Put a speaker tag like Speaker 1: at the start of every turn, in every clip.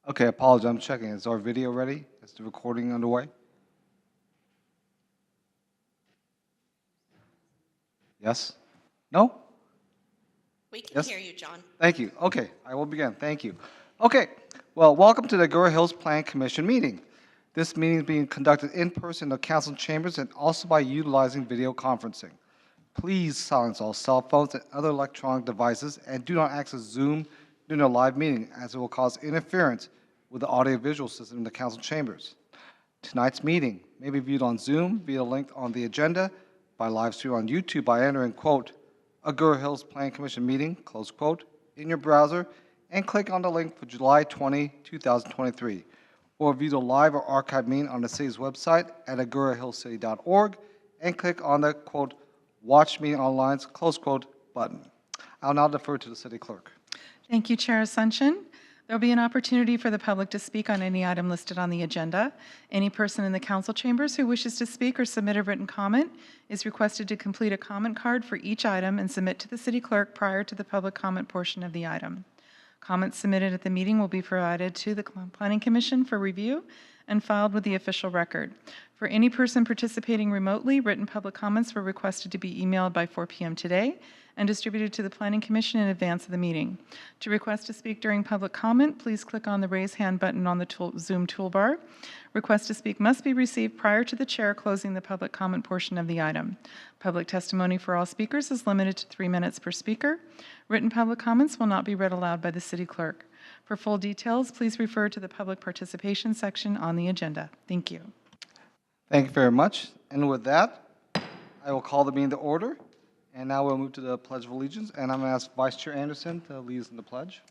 Speaker 1: Okay, apologize. I'm checking. Is our video ready? Is the recording underway? Yes? No?
Speaker 2: We can
Speaker 1: Yes?
Speaker 2: hear you, John.
Speaker 1: Thank you. Okay, I will begin. Thank you. Okay, well, welcome to the Agoura Hills Plan Commission meeting. This meeting is being conducted in person in the council chambers and also by utilizing video conferencing. Please silence all cell phones and other electronic devices and do not access Zoom during a live meeting as it will cause interference with the audiovisual system in the council chambers. Tonight's meeting may be viewed on Zoom via a link on the agenda, by live stream on YouTube by entering, quote, Agoura Hills Plan Commission meeting, close quote, in your browser, and click on the link for July 20, 2023, or view the live or archived meeting on the city's website at agourahillcity.org, and click on the, quote, Watch Meeting Online's, close quote, button. I'll now defer to the city clerk.
Speaker 3: Thank you, Chair Ascension. There will be an opportunity for the public to speak on any item listed on the agenda. Any person in the council chambers who wishes to speak or submit a written comment is requested to complete a comment card for each item and submit to the city clerk prior to the public comment portion of the item. Comments submitted at the meeting will be provided to the Planning Commission for review and filed with the official record. For any person participating remotely, written public comments were requested to be emailed by 4 p.m. today and distributed to the Planning Commission in advance of the meeting. To request to speak during public comment, please click on the raise hand button on the Zoom toolbar. Request to speak must be received prior to the chair closing the public comment portion of the item. Public testimony for all speakers is limited to 3 minutes per speaker. Written public comments will not be read aloud by the city clerk. For full details, please refer to the public participation section on the agenda. Thank you.
Speaker 1: Thank you very much. And with that, I will call the meeting to order. And now we'll move to the Pledge of Allegiance. And I'm going to ask Vice Chair Anderson to lead us in the pledge.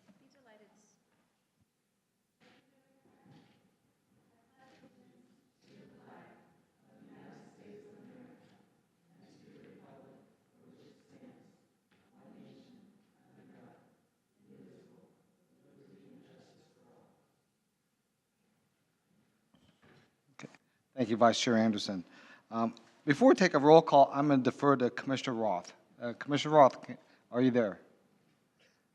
Speaker 1: Okay. Thank you, Vice Chair Anderson. Before we take a roll call, I'm going to defer to Commissioner Roth. Commissioner Roth, are you there?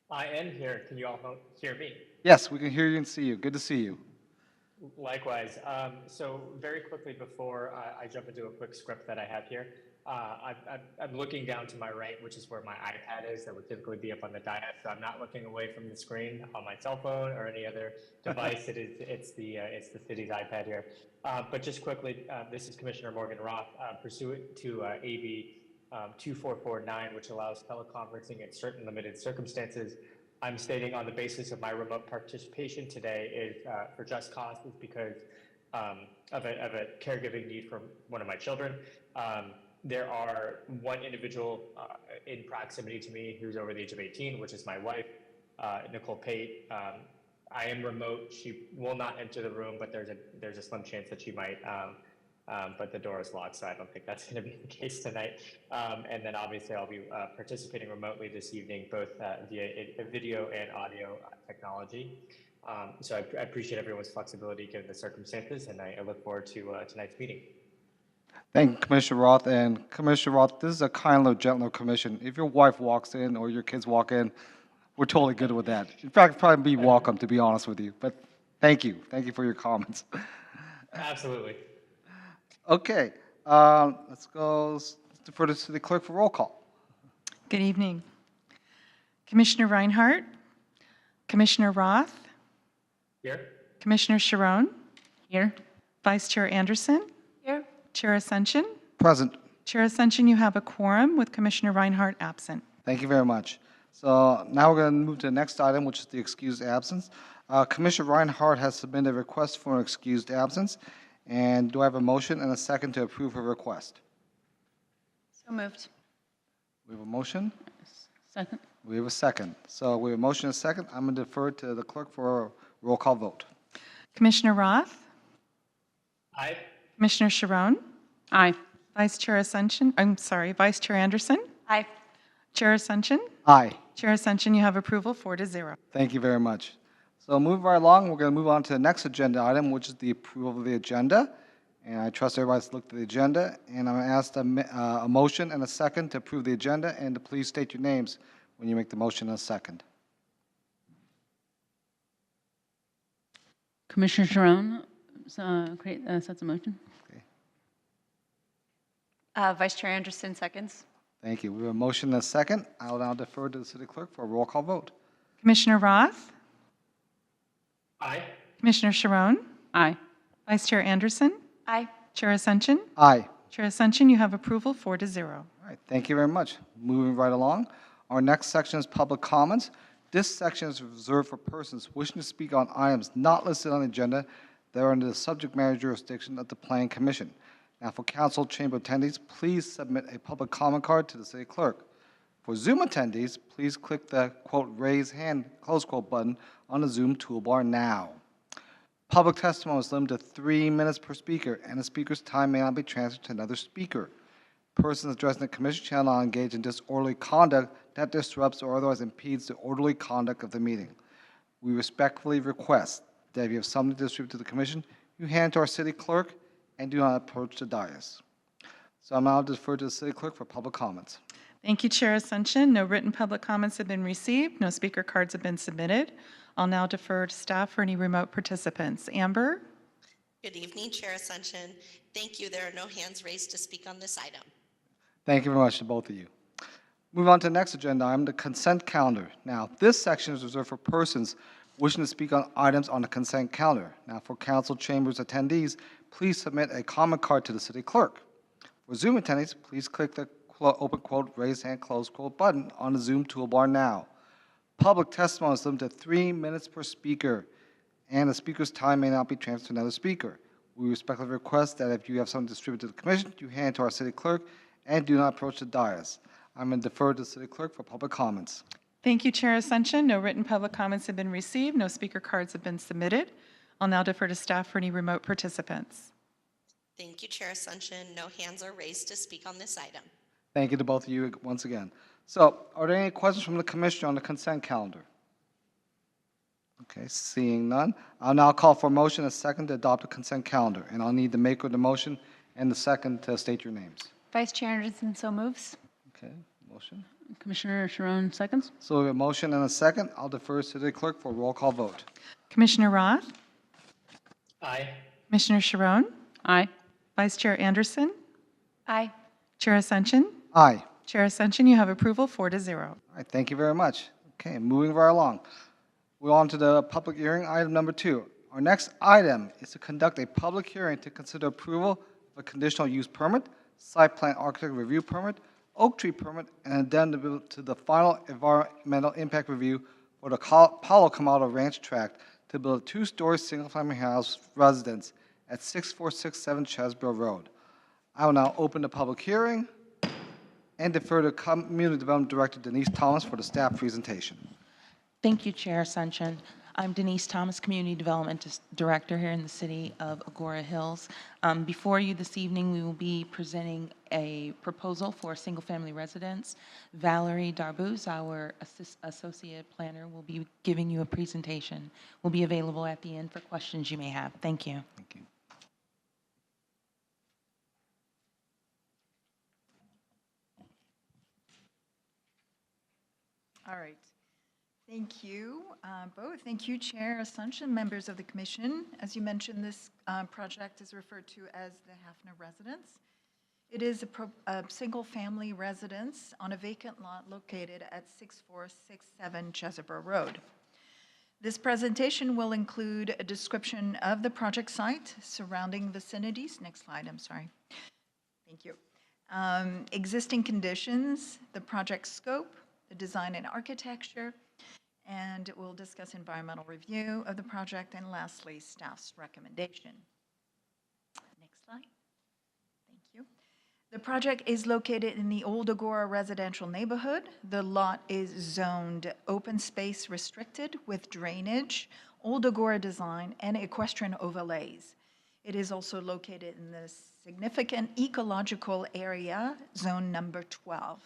Speaker 4: I am here. Can you all hear me?
Speaker 1: Yes, we can hear you and see you. Good to see you.
Speaker 4: Likewise. So very quickly before I jump into a quick script that I have here, I'm looking down to my right, which is where my iPad is. That would typically be up on the dais. So I'm not looking away from the screen on my cell phone or any other device. It's the city's iPad here. But just quickly, this is Commissioner Morgan Roth, pursuant to AB 2449, which allows teleconferencing in certain limited circumstances. I'm stating on the basis of my remote participation today is for just cause, is because of a caregiving need for one of my children. There are one individual in proximity to me who's over the age of 18, which is my wife, Nicole Pate. I am remote. She will not enter the room, but there's a slim chance that she might. But the door is locked, so I don't think that's going to be the case tonight. And then obviously I'll be participating remotely this evening, both via video and audio technology. So I appreciate everyone's flexibility given the circumstances, and I look forward to tonight's meeting.
Speaker 1: Thank you, Commissioner Roth. And Commissioner Roth, this is a kinder, gentler commission. If your wife walks in or your kids walk in, we're totally good with that. In fact, probably be welcome, to be honest with you. But thank you. Thank you for your comments.
Speaker 4: Absolutely.
Speaker 1: Okay, let's go. Let's defer to the city clerk for roll call.
Speaker 3: Good evening. Commissioner Reinhardt, Commissioner Roth,
Speaker 4: Here.
Speaker 3: Commissioner Sharon,
Speaker 5: Here.
Speaker 3: Vice Chair Anderson,
Speaker 5: Here.
Speaker 3: Chair Ascension.
Speaker 1: Present.
Speaker 3: Chair Ascension, you have a quorum with Commissioner Reinhardt absent.
Speaker 1: Thank you very much. So now we're going to move to the next item, which is the excused absence. Commissioner Reinhardt has submitted a request for an excused absence. And do I have a motion and a second to approve her request?
Speaker 5: So moved.
Speaker 1: We have a motion.
Speaker 5: Second.
Speaker 1: We have a second. So we have a motion and a second. I'm going to defer to the clerk for a roll call vote.
Speaker 3: Commissioner Roth,
Speaker 4: Aye.
Speaker 3: Commissioner Sharon,
Speaker 5: Aye.
Speaker 3: Vice Chair Ascension, Vice Chair Anderson,
Speaker 5: Aye.
Speaker 3: Chair Ascension.
Speaker 1: Aye.
Speaker 3: Chair Ascension, you have approval 4-0.
Speaker 1: Thank you very much. So moving right along, we're going to move on to the next agenda item, which is the approval of the agenda. And I trust everybody's looked at the agenda. And I'm going to ask a motion and a second to approve the agenda, and to please state your names when you make the motion and a second.
Speaker 5: Commissioner Sharon sets a motion.
Speaker 2: Vice Chair Anderson seconds.
Speaker 1: Thank you. We have a motion and a second. I will now defer to the city clerk for a roll call vote.
Speaker 3: Commissioner Roth?
Speaker 4: Aye.
Speaker 3: Commissioner Sharon?
Speaker 5: Aye.
Speaker 3: Vice Chair Anderson?
Speaker 2: Aye.
Speaker 3: Chair Ascension?
Speaker 1: Aye.
Speaker 3: Chair Ascension, you have approval 4-0.
Speaker 1: All right, thank you very much. Moving right along, our next section is public comments. This section is reserved for persons wishing to speak on items not listed on the agenda that are under the subject matter jurisdiction of the Planning Commission. Now, for council chamber attendees, please submit a public comment card to the city clerk. For Zoom attendees, please click the, quote, raise hand, close quote button on the Zoom toolbar now. Public testimony is limited to 3 minutes per speaker, and the speaker's time may not be transferred to another speaker. Persons addressing the commission shall not engage in disorderly conduct that disrupts or otherwise impedes the orderly conduct of the meeting. We respectfully request that if you have something to distribute to the commission, you hand it to our city clerk and do not approach the dais. So I'm now defer to the city clerk for public comments.
Speaker 3: Thank you, Chair Ascension. No written public comments have been received. No speaker cards have been submitted. I'll now defer to staff for any remote participants. Amber?
Speaker 2: Good evening, Chair Ascension. Thank you. There are no hands raised to speak on this item.
Speaker 1: Thank you very much to both of you. Move on to the next agenda item, the consent calendar. Now, this section is reserved for persons wishing to speak on items on the consent calendar. Now, for council chambers attendees, please submit a comment card to the city clerk. For Zoom attendees, please click the open quote, raise hand, close quote button on the Zoom toolbar now. Public testimony is limited to 3 minutes per speaker, and the speaker's time may not be transferred to another speaker. We respectfully request that if you have something to distribute to the commission, you hand it to our city clerk and do not approach the dais. I'm going to defer to the city clerk for public comments.
Speaker 3: Thank you, Chair Ascension. No written public comments have been received. No speaker cards have been submitted. I'll now defer to staff for any remote participants.
Speaker 2: Thank you, Chair Ascension. No hands are raised to speak on this item.
Speaker 1: Thank you to both of you once again. So, are there any questions from the commission on the consent calendar? Okay, seeing none, I'll now call for a motion and a second to adopt the consent calendar, and I'll need the maker of the motion and the second to state your names.
Speaker 5: Vice Chair Anderson so moves.
Speaker 1: Okay, motion.
Speaker 5: Commissioner Sharon seconds.
Speaker 1: So we have a motion and a second. I'll defer to the clerk for a roll call vote.
Speaker 3: Commissioner Roth?
Speaker 4: Aye.
Speaker 3: Commissioner Sharon?
Speaker 5: Aye.
Speaker 3: Vice Chair Anderson?
Speaker 2: Aye.
Speaker 3: Chair Ascension?
Speaker 1: Aye.
Speaker 3: Chair Ascension, you have approval 4-0.
Speaker 1: All right, thank you very much. Okay, moving right along. We're on to the public hearing, item number 2. Our next item is to conduct a public hearing to consider approval of a conditional use permit, site plan architect review permit, oak tree permit, and addendum to the final environmental impact review for the Palo Camado Ranch tract to build a 2-story single-family house residence at 6467 Chesborough Road. I will now open the public hearing and defer to Community Development Director Denise Thomas for the staff presentation.
Speaker 6: Thank you, Chair Ascension. I'm Denise Thomas, Community Development Director here in the city of Agoura Hills. Before you this evening, we will be presenting a proposal for a single-family residence. Valerie Darbus, our Associate Planner, will be giving you a presentation. Will be available at the end for questions you may have. Thank you.
Speaker 1: Thank you.
Speaker 7: All right. Thank you both. Thank you, Chair Ascension, members of the commission. As you mentioned, this project is referred to as the Hafner Residence. It is a single-family residence on a vacant lot located at 6467 Chesborough Road. This presentation will include a description of the project site, surrounding vicinities. Next slide, I'm sorry. Thank you. Existing conditions, the project scope, the design and architecture, and we'll discuss environmental review of the project, and lastly, staff's recommendation. Next slide. Thank you. The project is located in the Old Agoura residential neighborhood. The lot is zoned open space restricted with drainage, Old Agoura design, and equestrian overlays. It is also located in the significant ecological area, zone number 12.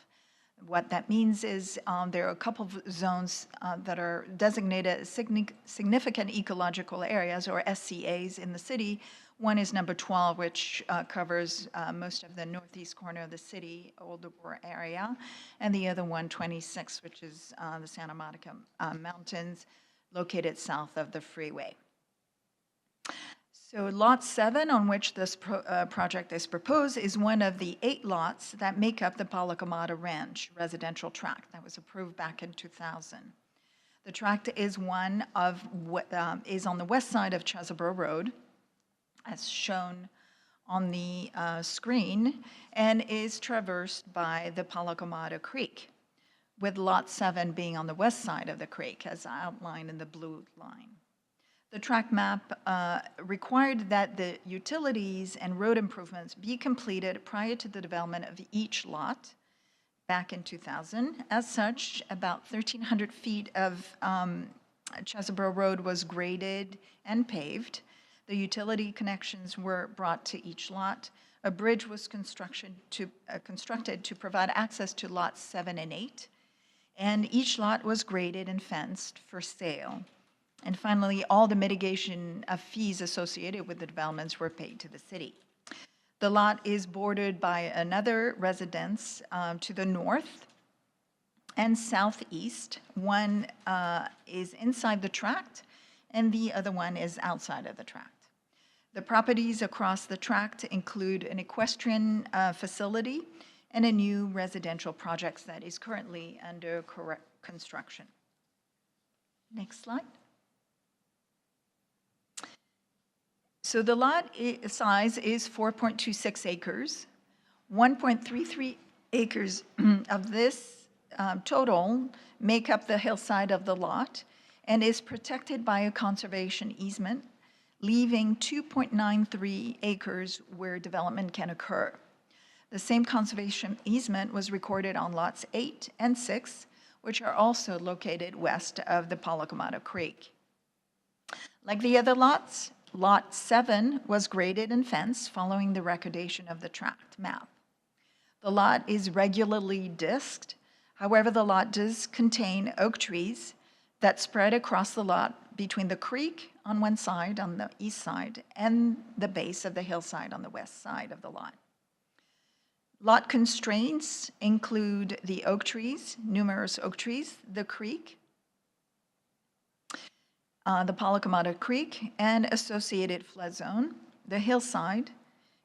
Speaker 7: What that means is there are a couple of zones that are designated as significant ecological areas, or SCAs, in the city. One is number 12, which covers most of the northeast corner of the city, Old Agoura area, and the other one, 26, which is the Santa Monica Mountains, located south of the freeway. So Lot 7, on which this project is proposed, is one of the 8 lots that make up the Palacamada Ranch residential tract that was approved back in 2000. The tract is is on the west side of Chesebro Road, as shown on the screen, and is traversed by the Palacamada Creek, with Lot 7 being on the west side of the creek, as outlined in the blue line. The tract map required that the utilities and road improvements be completed prior to the development of each lot back in 2000. As such, about 1,300 feet of Chesebro Road was graded and paved. The utility connections were brought to each lot. A bridge was constructed to provide access to lots 7 and 8. And each lot was graded and fenced for sale. And finally, all the mitigation of fees associated with the developments were paid to the city. The lot is bordered by another residence to the north and southeast. One is inside the tract, and the other one is outside of the tract. The properties across the tract include an equestrian facility and a new residential project that is currently under construction. Next slide. So the lot size is 4.26 acres. 1.33 acres of this total make up the hillside of the lot and is protected by a conservation easement, leaving 2.93 acres where development can occur. The same conservation easement was recorded on lots 8 and 6, which are also located west of the Palacamada Creek. Like the other lots, Lot 7 was graded and fenced following the recordation of the tract map. The lot is regularly disked. However, the lot does contain oak trees that spread across the lot between the creek on one side, on the east side, and the base of the hillside on the west side of the lot. Lot constraints include the oak trees, numerous oak trees, the creek, the Palacamada Creek, and associated flood zone, the hillside,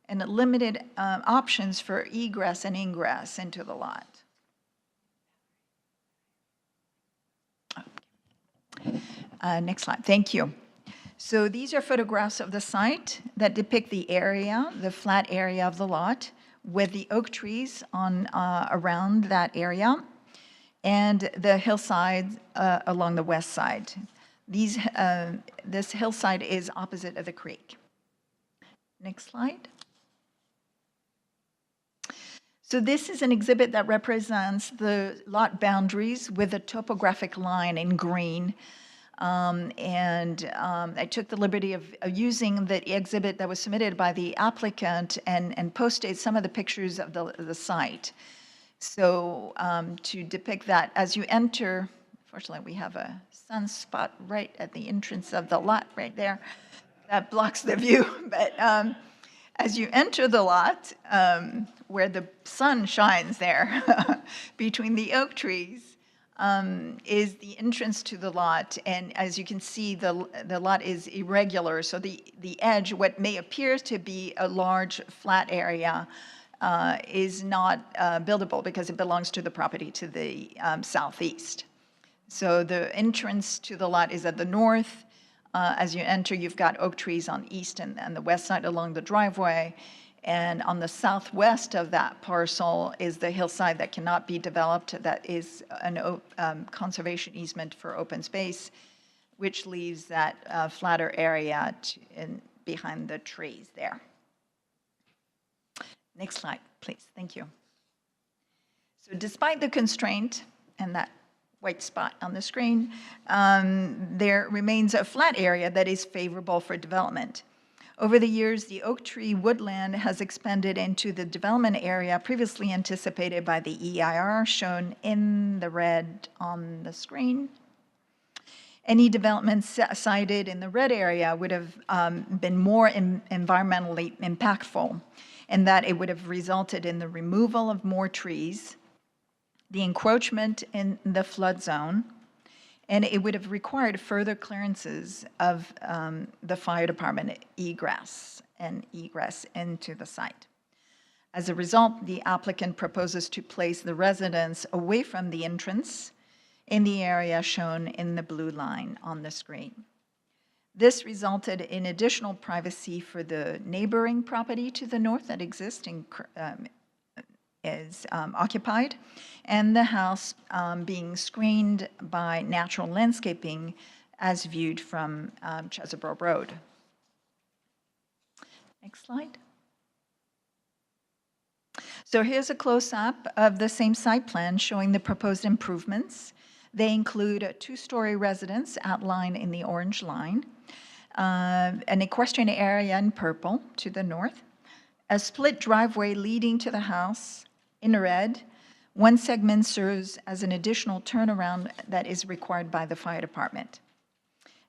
Speaker 7: and limited options for egress and ingress into the lot. Next slide, thank you. So these are photographs of the site that depict the area, the flat area of the lot, with the oak trees on around that area, and the hillside along the west side. This hillside is opposite of the creek. Next slide. So this is an exhibit that represents the lot boundaries with a topographic line in green. I took the liberty of using the exhibit that was submitted by the applicant and posted some of the pictures of the site. So to depict that, as you enter, fortunately we have a sunspot right at the entrance of the lot right there that blocks the view. But as you enter the lot, where the sun shines there between the oak trees, is the entrance to the lot. And as you can see, the lot is irregular. So the edge, what may appear to be a large flat area, is not buildable because it belongs to the property to the southeast. So the entrance to the lot is at the north. As you enter, you've got oak trees on the east and the west side along the driveway. And on the southwest of that parcel is the hillside that cannot be developed. That is a conservation easement for open space, which leaves that flatter area behind the trees there. Next slide, please. Thank you. So despite the constraint and that white spot on the screen, there remains a flat area that is favorable for development. Over the years, the oak tree woodland has expanded into the development area previously anticipated by the EIR, shown in the red on the screen. Any developments cited in the red area would have been more environmentally impactful, in that it would have resulted in the removal of more trees, the encroachment in the flood zone, and it would have required further clearances of the fire department egress and egress into the site. As a result, the applicant proposes to place the residence away from the entrance in the area shown in the blue line on the screen. This resulted in additional privacy for the neighboring property to the north that exists and is occupied, and the house being screened by natural landscaping as viewed from Chesebro Road. Next slide. So here's a close-up of the same site plan showing the proposed improvements. They include a two-story residence outlined in the orange line, an equestrian area in purple to the north, a split driveway leading to the house in red. One segment serves as an additional turnaround that is required by the fire department.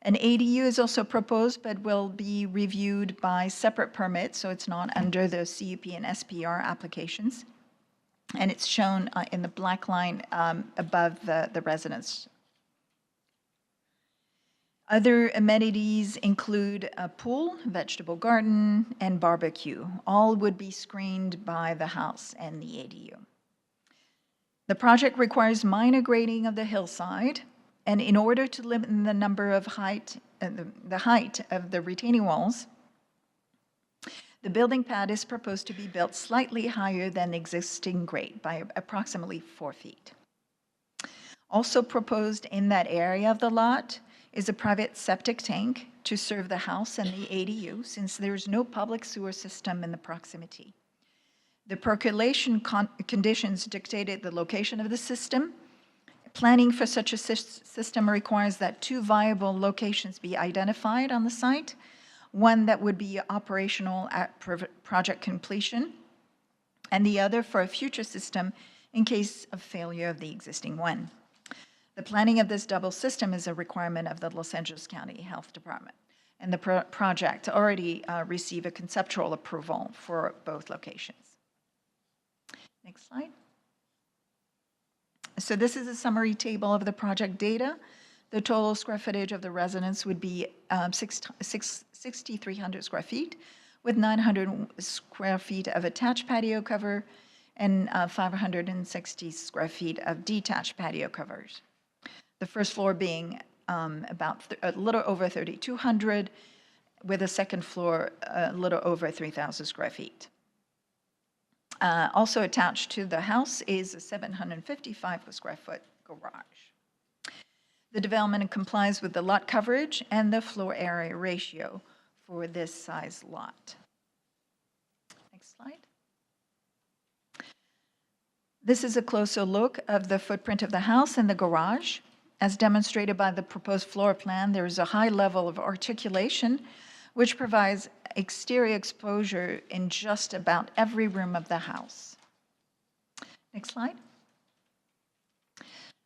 Speaker 7: An ADU is also proposed, but will be reviewed by separate permits, so it's not under the CUP and SPR applications. And it's shown in the black line above the residence. Other amenities include a pool, vegetable garden, and barbecue. All would be screened by the house and the ADU. The project requires minor grading of the hillside, and in order to limit the number of the height of the retaining walls, the building pad is proposed to be built slightly higher than existing grade by approximately 4 feet. Also proposed in that area of the lot is a private septic tank to serve the house and the ADU, since there is no public sewer system in the proximity. The percolation conditions dictated the location of the system. Planning for such a system requires that 2 viable locations be identified on the site, one that would be operational at project completion, and the other for a future system in case of failure of the existing one. The planning of this double system is a requirement of the Los Angeles County Health Department, and the project already received a conceptual approval for both locations. Next slide. So this is a summary table of the project data. The total square footage of the residence would be 6,300 square feet, with 900 square feet of attached patio cover and 560 square feet of detached patio covers. The first floor being about a little over 3,200, with a second floor a little over 3,000 square feet. Also attached to the house is a 755 square foot garage. The development complies with the lot coverage and the floor area ratio for this size lot. Next slide. This is a closer look of the footprint of the house and the garage. As demonstrated by the proposed floor plan, there is a high level of articulation, which provides exterior exposure in just about every room of the house. Next slide.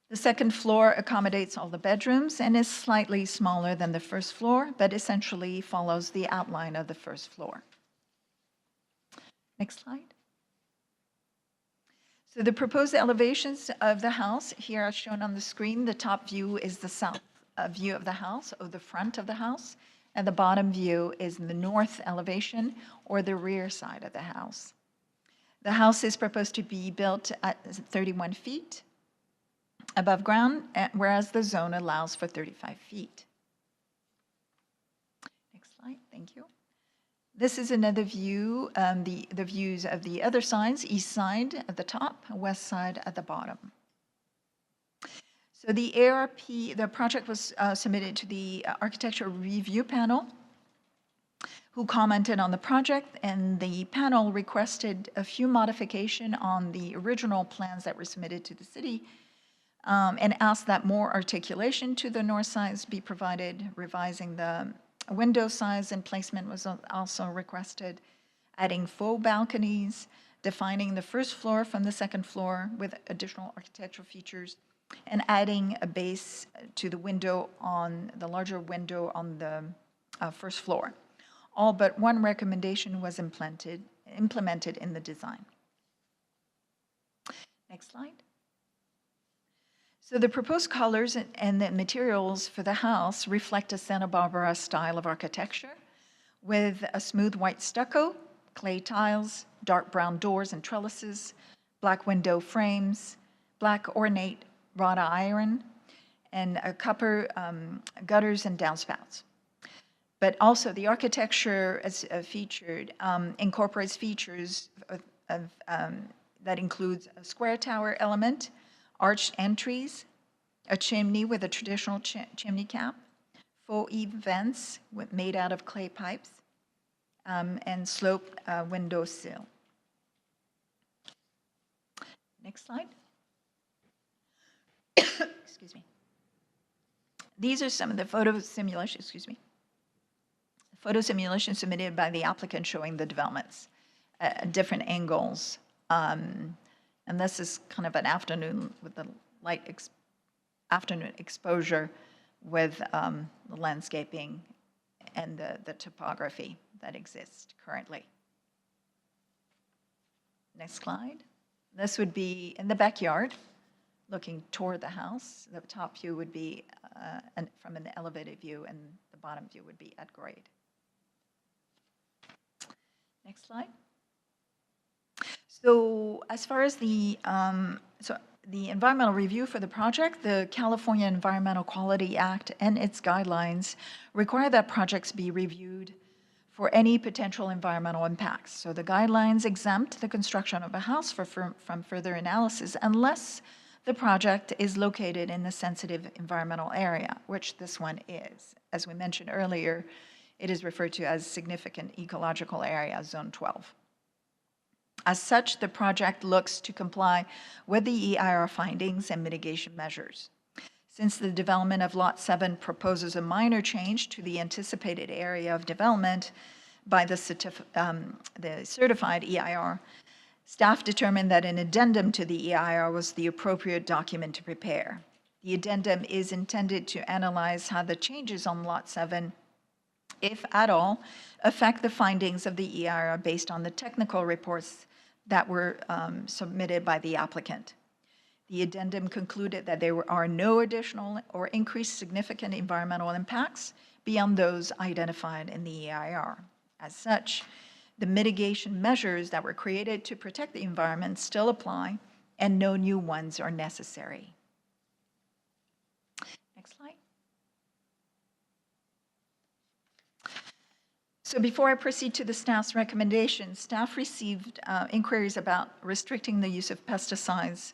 Speaker 7: The second floor accommodates all the bedrooms and is slightly smaller than the first floor, but essentially follows the outline of the first floor. Next slide. So the proposed elevations of the house here are shown on the screen. The top view is the south view of the house, or the front of the house, and the bottom view is the north elevation, or the rear side of the house. The house is proposed to be built at 31 feet above ground, whereas the zone allows for 35 feet. Next slide, thank you. This is another view, the views of the other sides, east side at the top, west side at the bottom. So the ARP, the project was submitted to the Architectural Review Panel, who commented on the project, and the panel requested a few modifications on the original plans that were submitted to the city, and asked that more articulation to the north sides be provided. Revising the window size and placement was also requested, adding faux balconies, defining the first floor from the second floor with additional architectural features, and adding a base to the window on the larger window on the first floor. All but one recommendation was implemented in the design. Next slide. So the proposed colors and the materials for the house reflect a Santa Barbara style of architecture with a smooth white stucco, clay tiles, dark brown doors and trellises, black window frames, black ornate wrought iron, and copper gutters and downspouts. But also the architecture as featured incorporates features that includes a square tower element, arched entries, a chimney with a traditional chimney cap, faux eave vents made out of clay pipes, and sloped window sill. Next slide. Excuse me. These are some of the photo simulations submitted by the applicant showing the developments at different angles. And this is kind of an afternoon with the afternoon exposure with the landscaping and the topography that exists currently. Next slide. This would be in the backyard, looking toward the house. The top view would be from an elevated view, and the bottom view would be at grade. Next slide. So as far as the environmental review for the project, the California Environmental Quality Act and its guidelines require that projects be reviewed for any potential environmental impacts. So the guidelines exempt the construction of a house from further analysis unless the project is located in the sensitive environmental area, which this one is. As we mentioned earlier, it is referred to as significant ecological area, Zone 12. As such, the project looks to comply with the EIR findings and mitigation measures. Since the development of Lot 7 proposes a minor change to the anticipated area of development by the certified EIR, staff determined that an addendum to the EIR was the appropriate document to prepare. The addendum is intended to analyze how the changes on Lot 7, if at all, affect the findings of the EIR based on the technical reports that were submitted by the applicant. The addendum concluded that there are no additional or increased significant environmental impacts beyond those identified in the EIR. As such, the mitigation measures that were created to protect the environment still apply, and no new ones are necessary. Next slide. So before I proceed to the staff's recommendations, staff received inquiries about restricting the use of pesticides,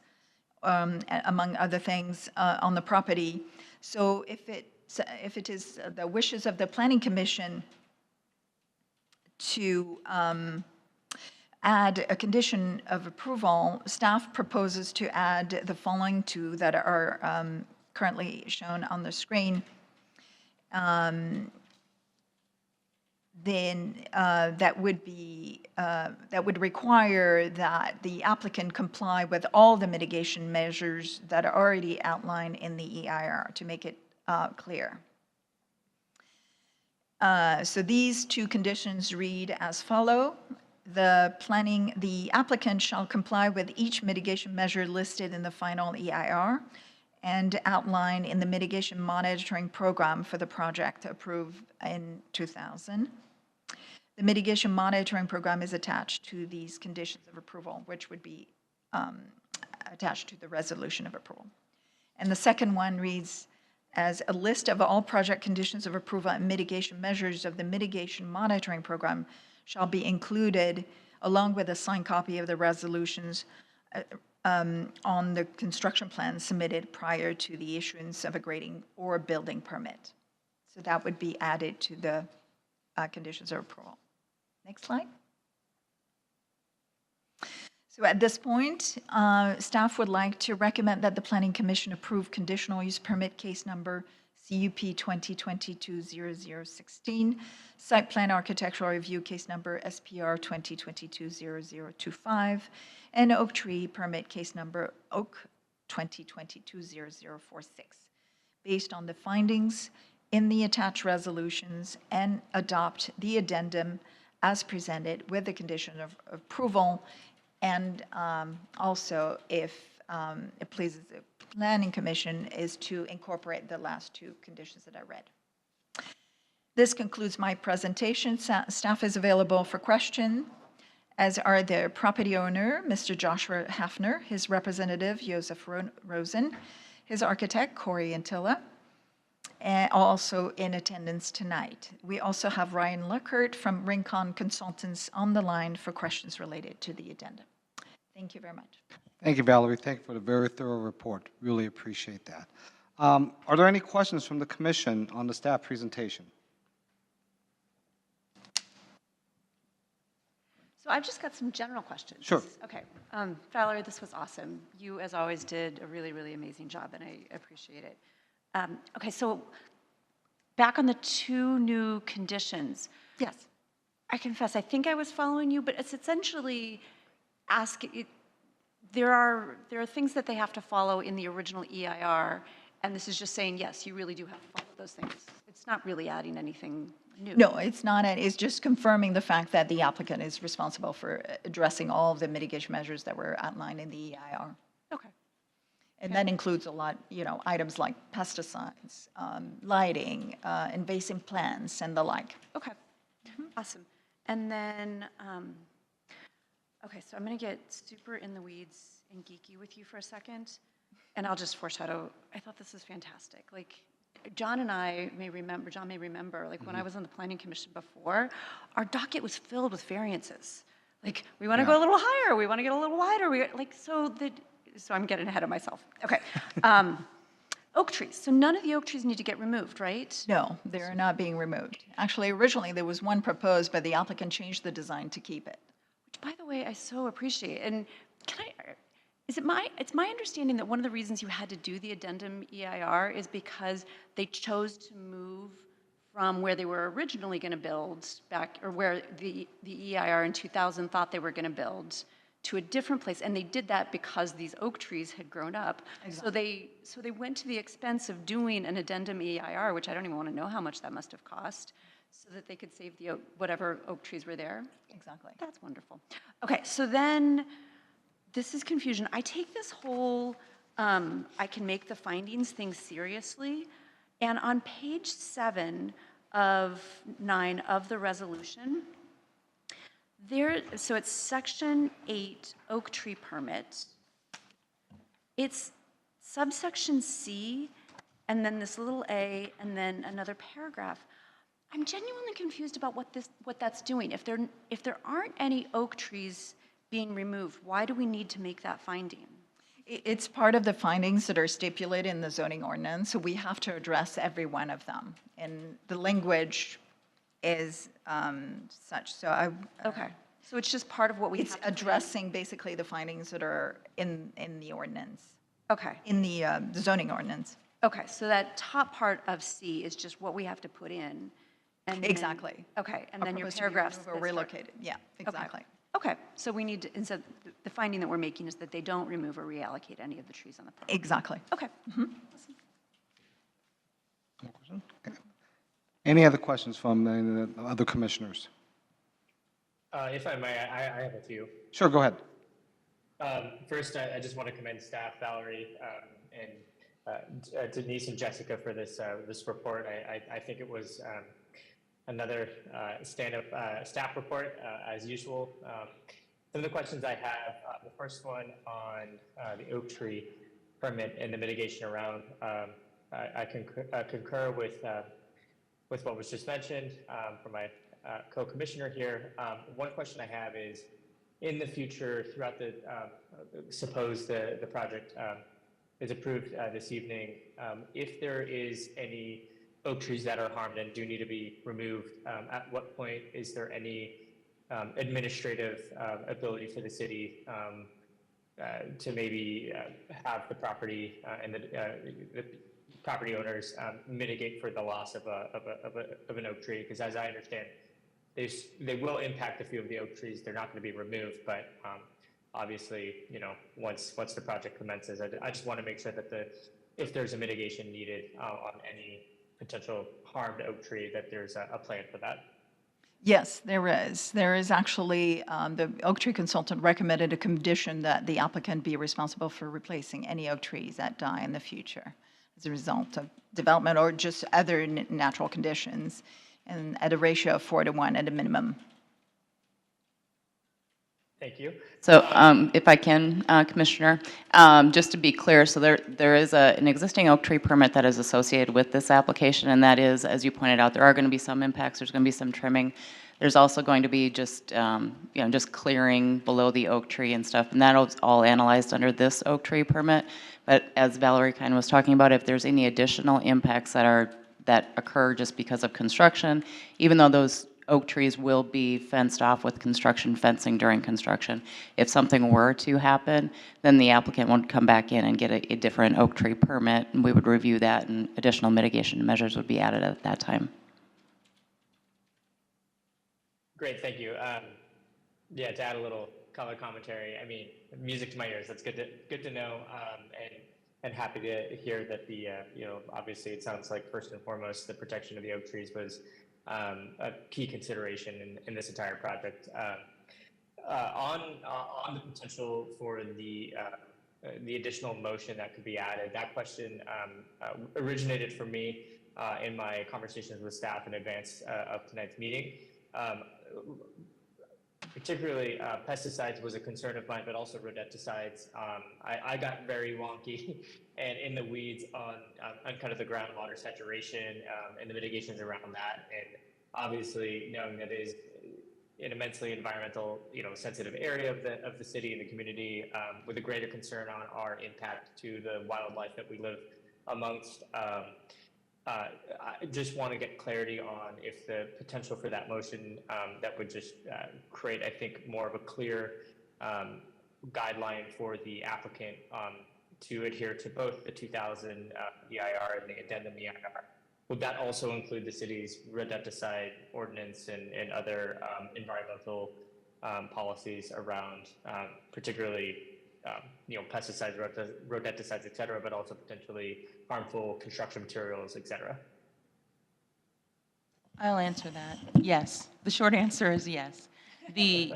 Speaker 7: among other things, on the property. So if it is the wishes of the Planning Commission to add a condition of approval, staff proposes to add the following two that are currently shown on the screen. Then that would require that the applicant comply with all the mitigation measures that are already outlined in the EIR to make it clear. So these two conditions read as follow. The applicant shall comply with each mitigation measure listed in the final EIR and outlined in the mitigation monitoring program for the project approved in 2000. The mitigation monitoring program is attached to these conditions of approval, which would be attached to the resolution of approval. And the second one reads as a list of all project conditions of approval and mitigation measures of the mitigation monitoring program shall be included along with a signed copy of the resolutions on the construction plan submitted prior to the issuance of a grading or building permit. So that would be added to the conditions of approval. Next slide. So at this point, staff would like to recommend that the Planning Commission approve conditional use permit case number CUP 2022-0016, site plan architectural review case number SPR 2022-0025, and oak tree permit case number OAK 2022-0046, based on the findings in the attached resolutions, and adopt the addendum as presented with the condition of approval, and also if it pleases the Planning Commission is to incorporate the last two conditions that I read. This concludes my presentation. Staff is available for question, as are the property owner, Mr. Joshua Hafner, his representative, Joseph Rosen, his architect, Corey Antilla, and also in attendance tonight. We also have Ryan Luckert from Rincon Consultants on the line for questions related to the addendum. Thank you very much.
Speaker 1: Thank you, Valerie. Thank you for the very thorough report. Really appreciate that. Are there any questions from the commission on the staff presentation?
Speaker 8: So I've just got some general questions.
Speaker 1: Sure.
Speaker 8: Okay. Valerie, this was awesome. You, as always, did a really, really amazing job, and I appreciate it. Okay, so back on the two new conditions.
Speaker 7: Yes.
Speaker 8: I confess, I think I was following you, but it's essentially asking, there are things that they have to follow in the original EIR, and this is just saying, yes, you really do have to follow those things. It's not really adding anything new.
Speaker 7: No, it's not. It's just confirming the fact that the applicant is responsible for addressing all of the mitigation measures that were outlined in the EIR.
Speaker 8: Okay.
Speaker 7: And that includes a lot, items like pesticides, lighting, invasive plants, and the like.
Speaker 8: Okay. Awesome. And then, okay, so I'm going to get super in the weeds and geeky with you for a second, and I'll just foreshadow. I thought this was fantastic. Like, John may remember, like when I was on the Planning Commission before, our docket was filled with variances. Like, we want to go a little higher, we want to get a little wider, so I'm getting ahead of myself. Okay. Oak trees. So none of the oak trees need to get removed, right?
Speaker 7: No, they're not being removed. Actually, originally, there was one proposed, but the applicant changed the design to keep it.
Speaker 8: Which, by the way, I so appreciate. And it's my understanding that one of the reasons you had to do the addendum EIR is because they chose to move from where they were originally going to build back, or where the EIR in 2000 thought they were going to build, to a different place, and they did that because these oak trees had grown up. Exactly. So they went to the expense of doing an addendum EIR, which I don't even want to know how much that must have cost, so that they could save the whatever oak trees were there.
Speaker 7: Exactly.
Speaker 8: That's wonderful. Okay, so then this is confusion. I take this whole I can make the findings thing seriously, and on page 7 of 9 of the resolution, so it's section 8, oak tree permit. It's subsection C, and then this little a, and then another paragraph. I'm genuinely confused about what that's doing. If there aren't any oak trees being removed, why do we need to make that finding?
Speaker 7: It's part of the findings that are stipulated in the zoning ordinance, so we have to address every one of them. And the language is such, so
Speaker 8: Okay, so it's just part of what we
Speaker 7: it's
Speaker 8: have to
Speaker 7: addressing basically the findings that are in the ordinance,
Speaker 8: Okay,
Speaker 7: in the zoning ordinance.
Speaker 8: okay, so that top part of C is just what we have to put in. And then-
Speaker 7: Exactly.
Speaker 8: Okay, and then your
Speaker 7: Proposed to be
Speaker 8: paragraphs.
Speaker 7: removed or
Speaker 8: that start-
Speaker 7: relocated, yeah, exactly.
Speaker 8: Okay, so we need to, instead, the finding that we're making is that they don't remove or reallocate any of the trees on the property.
Speaker 7: Exactly.
Speaker 8: Okay.
Speaker 1: More questions? Okay. Any other questions from the other commissioners?
Speaker 4: If I may, I have a few.
Speaker 1: Sure, go ahead.
Speaker 4: First, I just want to commend staff, Valerie, and Denise and Jessica for this report. I think it was another stand-up staff report, as usual. Some of the questions I have, the first one on the oak tree permit and the mitigation around, I concur with what was just mentioned from my co-commissioner here. One question I have is, in the future, throughout the, suppose the project is approved this evening, if there is any oak trees that are harmed and do need to be removed, at what point is there any administrative ability for the city to maybe have the property and the property owners mitigate for the loss of an oak tree? Because as I understand, they will impact a few of the oak trees. They're not going to be removed, but obviously, once the project commences, I just want to make sure that if there's a mitigation needed on any potential harmed oak tree, that there's a plan for that.
Speaker 7: Yes, there is. There is actually, the oak tree consultant recommended a condition that the applicant be responsible for replacing any oak trees that die in the future as a result of development or just other natural conditions, and at a ratio of 4 to 1 at a minimum.
Speaker 4: Thank you.
Speaker 9: So if I can, Commissioner, just to be clear, so there is an existing oak tree permit that is associated with this application, and that is, as you pointed out, there are going to be some impacts, there's going to be some trimming. There's also going to be just, just clearing below the oak tree and stuff, and that's all analyzed under this oak tree permit. But as Valerie kind of was talking about, if there's any additional impacts that occur just because of construction, even though those oak trees will be fenced off with construction fencing during construction. If something were to happen, then the applicant would come back in and get a different oak tree permit, and we would review that, and additional mitigation measures would be added at that time.
Speaker 4: Great, thank you. Yeah, to add a little color commentary, I mean, music to my ears. That's good to know, and happy to hear that the obviously it sounds like first and foremost the protection of the oak trees was a key consideration in this entire project. On the potential for the additional motion that could be added, that question originated for me in my conversations with staff in advance of tonight's meeting. Particularly pesticides was a concern of mine, but also rodenticides. I got very wonky and in the weeds on kind of the groundwater saturation and the mitigations around that. And obviously knowing that it is an immensely environmental, sensitive area of the city and the community, with a greater concern on our impact to the wildlife that we live amongst. I just want to get clarity on if the potential for that motion that would just create, I think, more of a clear guideline for the applicant to adhere to both the 2000 EIR and the addendum EIR. Would that also include the city's rodenticide ordinance and other environmental policies around particularly pesticides, rodenticides, et cetera, but also potentially harmful construction materials, et cetera?
Speaker 6: I'll answer that. Yes. The short answer is yes. The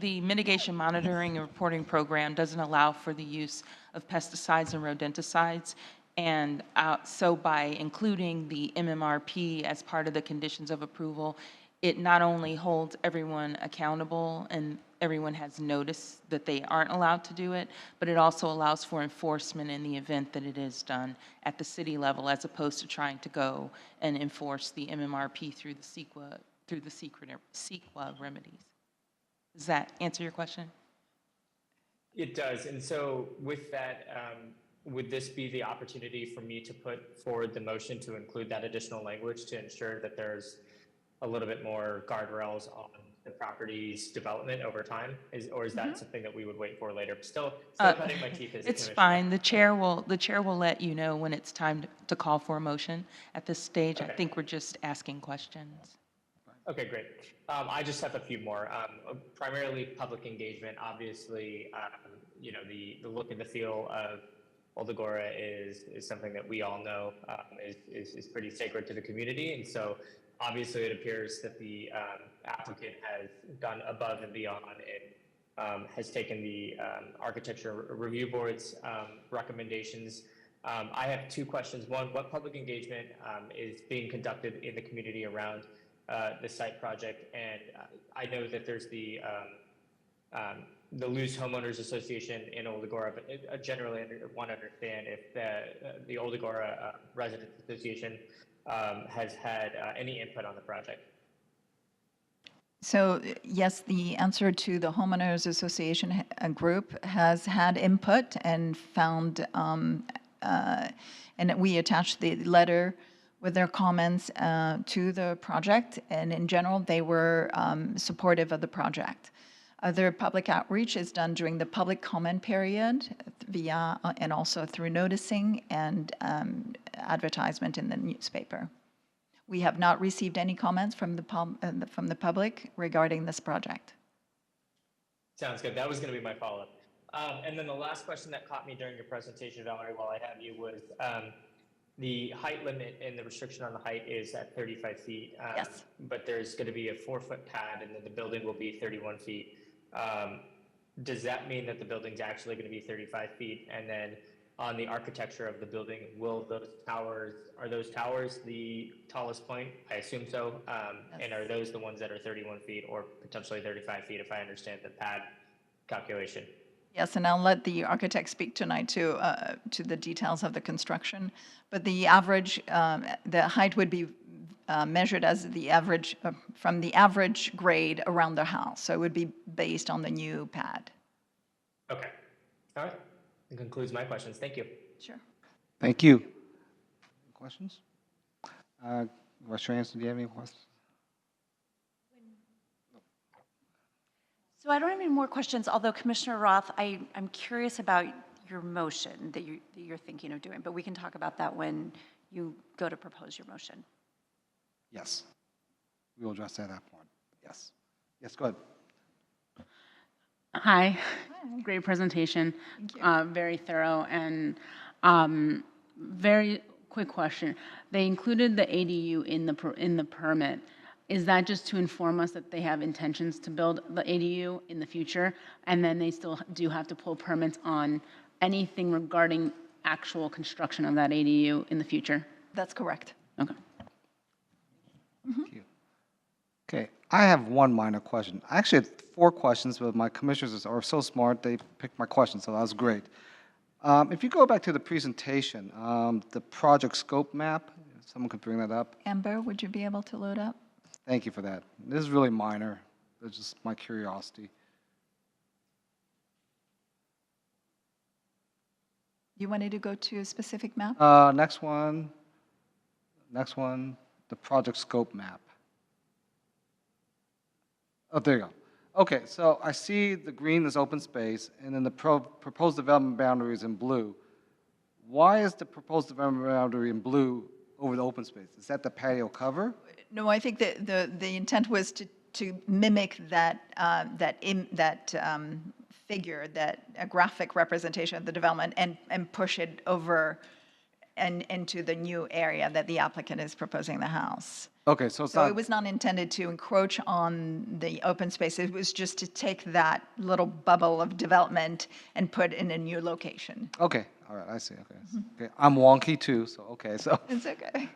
Speaker 6: mitigation monitoring and reporting program doesn't allow for the use of pesticides and rodenticides. And so by including the MMRP as part of the conditions of approval, it not only holds everyone accountable and everyone has notice that they aren't allowed to do it, but it also allows for enforcement in the event that it is done at the city level, as opposed to trying to go and enforce the MMRP through the CEQA remedies. Does that answer your question?
Speaker 4: It does. And so with that, would this be the opportunity for me to put forward the motion to include that additional language to ensure that there's a little bit more guardrails on the property's development over time? Or is that something that we would wait for later? Still cutting my teeth as a
Speaker 6: It's
Speaker 4: commissioner.
Speaker 6: fine. The chair will let you know when it's time to call for a motion. At this stage,
Speaker 4: Okay.
Speaker 6: I think we're just asking questions.
Speaker 4: Okay, great. I just have a few more. Primarily public engagement. Obviously, the look and the feel of Old Agoura is something that we all know is pretty sacred to the community, and so obviously it appears that the applicant has gone above and beyond and has taken the architecture review board's recommendations. I have two questions. One, what public engagement is being conducted in the community around the site project? And I know that there's the Loose Homeowners Association in Old Agoura, but generally I want to understand if the Old Agoura Residents Association has had any input on the project.
Speaker 7: So yes, the answer to the Homeowners Association group has had input and found, and we attached the letter with their comments to the project, and in general, they were supportive of the project. Other public outreach is done during the public comment period via, and also through noticing and advertisement in the newspaper. We have not received any comments from the public regarding this project.
Speaker 4: Sounds good. That was going to be my follow-up. And then the last question that caught me during your presentation, Valerie, while I have you, was the height limit and the restriction on the height is at 35 feet.
Speaker 7: Yes.
Speaker 4: But there's going to be a 4-foot pad, and then the building will be 31 feet. Does that mean that the building's actually going to be 35 feet? And then on the architecture of the building, are those towers the tallest point? I assume so. And are those the ones that are 31 feet or potentially 35 feet, if I understand the pad calculation?
Speaker 7: Yes, and I'll let the architect speak tonight to the details of the construction. But the average, the height would be measured as the average, from the average grade around the house. So it would be based on the new pad.
Speaker 4: Okay. All right. That concludes my questions. Thank you.
Speaker 7: Sure.
Speaker 1: Thank you. Questions? Vice Chair Anderson, do you have any questions?
Speaker 8: So I don't have any more questions, although Commissioner Roth, I'm curious about your motion that you're thinking of doing, but we can talk about that when you go to propose your motion.
Speaker 1: Yes. We will address that at that point. Yes. Yes, go ahead.
Speaker 5: Hi. Great presentation. Very thorough and very quick question. They included the ADU in the permit. Is that just to inform us that they have intentions to build the ADU in the future, and then they still do have to pull permits on anything regarding actual construction of that ADU in the future?
Speaker 7: That's correct.
Speaker 5: Okay.
Speaker 1: Thank you. Okay, I have one minor question. I actually had 4 questions, but my commissioners are so smart, they picked my questions, so that was great. If you go back to the presentation, the project scope map, if someone could bring that up.
Speaker 7: Amber, would you be able to load up?
Speaker 1: Thank you for that. This is really minor. It's just my curiosity.
Speaker 7: You wanted to go to a specific map?
Speaker 1: Next one, the project scope map. Oh, there you go. Okay, so I see the green is open space, and then the proposed development boundary is in blue. Why is the proposed development boundary in blue over the open space? Is that the patio cover?
Speaker 7: No, I think that the intent was to mimic that figure, that a graphic representation of the development, and push it over and into the new area that the applicant is proposing the house.
Speaker 1: Okay, so it's
Speaker 7: So
Speaker 1: not.
Speaker 7: it was not intended to encroach on the open space. It was just to take that little bubble of development and put in a new location.
Speaker 1: Okay, all right, I see. Okay, okay. I'm wonky too, so okay, so
Speaker 7: It's okay.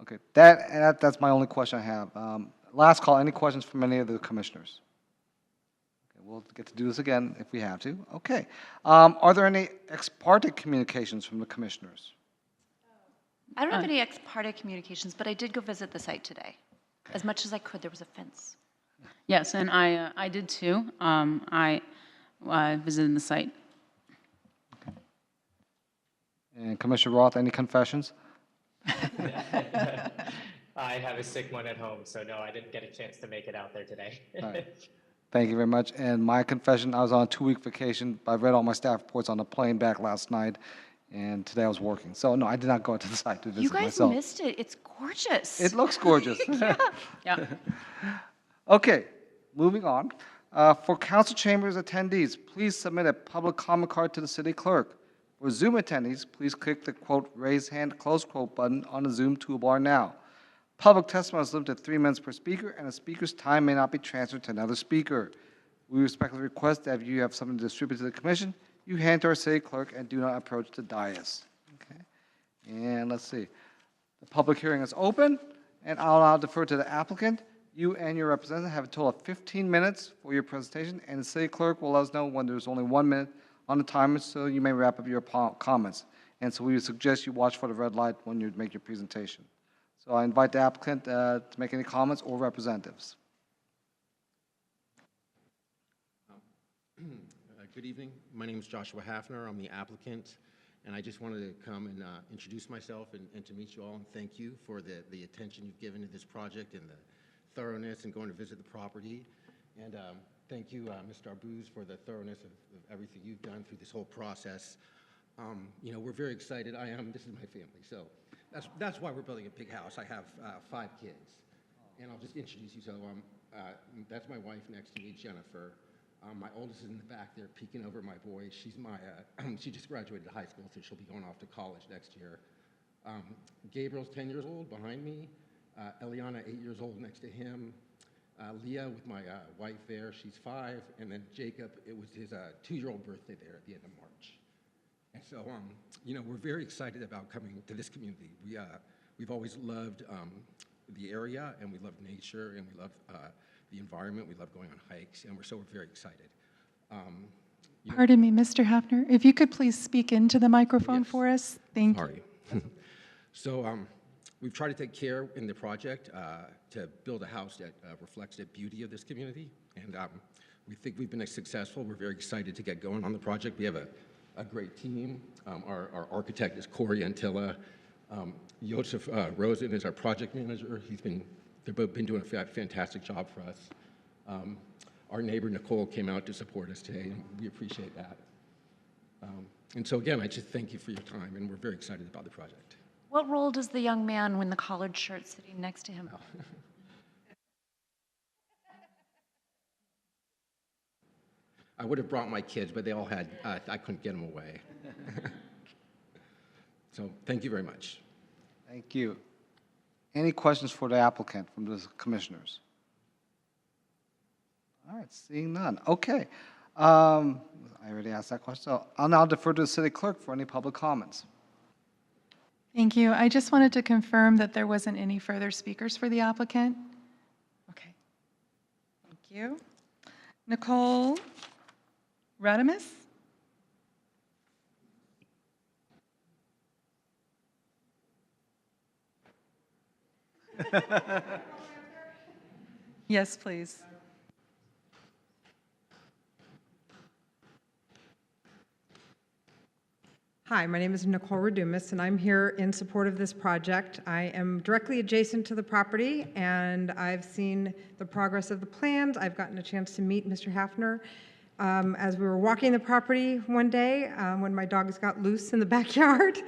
Speaker 1: okay. That's my only question I have. Last call. Any questions from any of the commissioners? Okay, we'll get to do this again if we have to. Okay. Are there any ex parte communications from the commissioners?
Speaker 8: I don't have any ex parte communications, but I did go visit the site today. As much as I could, there was a fence.
Speaker 5: Yes, and I did too. I visited the site.
Speaker 1: And Commissioner Roth, any confessions?
Speaker 4: I have a sick one at home, so no, I didn't get a chance to make it out there today.
Speaker 1: All right. Thank you very much. And my confession, I was on a 2-week vacation. I read all my staff reports on the plane back last night, and today I was working. So no, I did not go to the site to visit
Speaker 8: You guys
Speaker 1: myself.
Speaker 8: missed it. It's gorgeous.
Speaker 1: It looks gorgeous.
Speaker 5: Yeah.
Speaker 1: Okay, moving on. For council chambers attendees, please submit a public comment card to the city clerk. For Zoom attendees, please click the quote, raise hand, close quote button on the Zoom toolbar now. Public testimony is limited to 3 minutes per speaker, and a speaker's time may not be transferred to another speaker. We respectfully request that if you have something to distribute to the commission, you hand to our city clerk and do not approach the dais. Okay? And let's see. The public hearing is open, and I'll now defer to the applicant. You and your representative have a total of 15 minutes for your presentation, and the city clerk will let us know when there's only 1 minute on the timer, so you may wrap up your comments. And so we would suggest you watch for the red light when you make your presentation. So I invite the applicant to make any comments or representatives.
Speaker 10: Good evening. My name is Joshua Hafner. I'm the applicant, and I just wanted to come and introduce myself and to meet you all, and thank you for the attention you've given to this project and the thoroughness and going to visit the property. And thank you, Mr. Arbuz, for the thoroughness of everything you've done through this whole process. You know, we're very excited. This is my family, so that's why we're building a big house. I have 5 kids, and I'll just introduce you. So that's my wife next to me, Jennifer. My oldest is in the back there peeking over my boy. She's my, she just graduated high school, so she'll be going off to college next year. Gabriel's 10 years old behind me, Eliana 8 years old next to him, Leah with my wife there, she's 5, and then Jacob, it was his 2-year-old birthday there at the end of March. And so, you know, we're very excited about coming to this community. We've always loved the area, and we love nature, and we love the environment. We love going on hikes, and we're very excited.
Speaker 3: Pardon me, Mr. Hafner, if you could please speak into the microphone
Speaker 10: Yes.
Speaker 3: for us. Thank you.
Speaker 10: Sorry. So we've tried to take care in the project to build a house that reflects the beauty of this community, and we think we've been successful. We're very excited to get going on the project. We have a great team. Our architect is Corey Antilla. Joseph Rosen is our project manager. They've both been doing a fantastic job for us. Our neighbor Nicole came out to support us today, and we appreciate that. And so again, I just thank you for your time, and we're very excited about the project.
Speaker 8: What role does the young man in the collared shirt sitting next to him?
Speaker 10: I would have brought my kids, but they all had, I couldn't get them away. So thank you very much.
Speaker 1: Thank you. Any questions for the applicant from the commissioners? All right, seeing none. Okay. I already asked that question, so I'll now defer to the city clerk for any public comments.
Speaker 3: Thank you. I just wanted to confirm that there wasn't any further speakers for the applicant. Okay. Thank you. Nicole Radamus? Yes, please.
Speaker 11: Hi, my name is Nicole Redumis, and I'm here in support of this project. I am directly adjacent to the property, and I've seen the progress of the plans. I've gotten a chance to meet Mr. Hafner as we were walking the property one day when my dogs got loose in the backyard.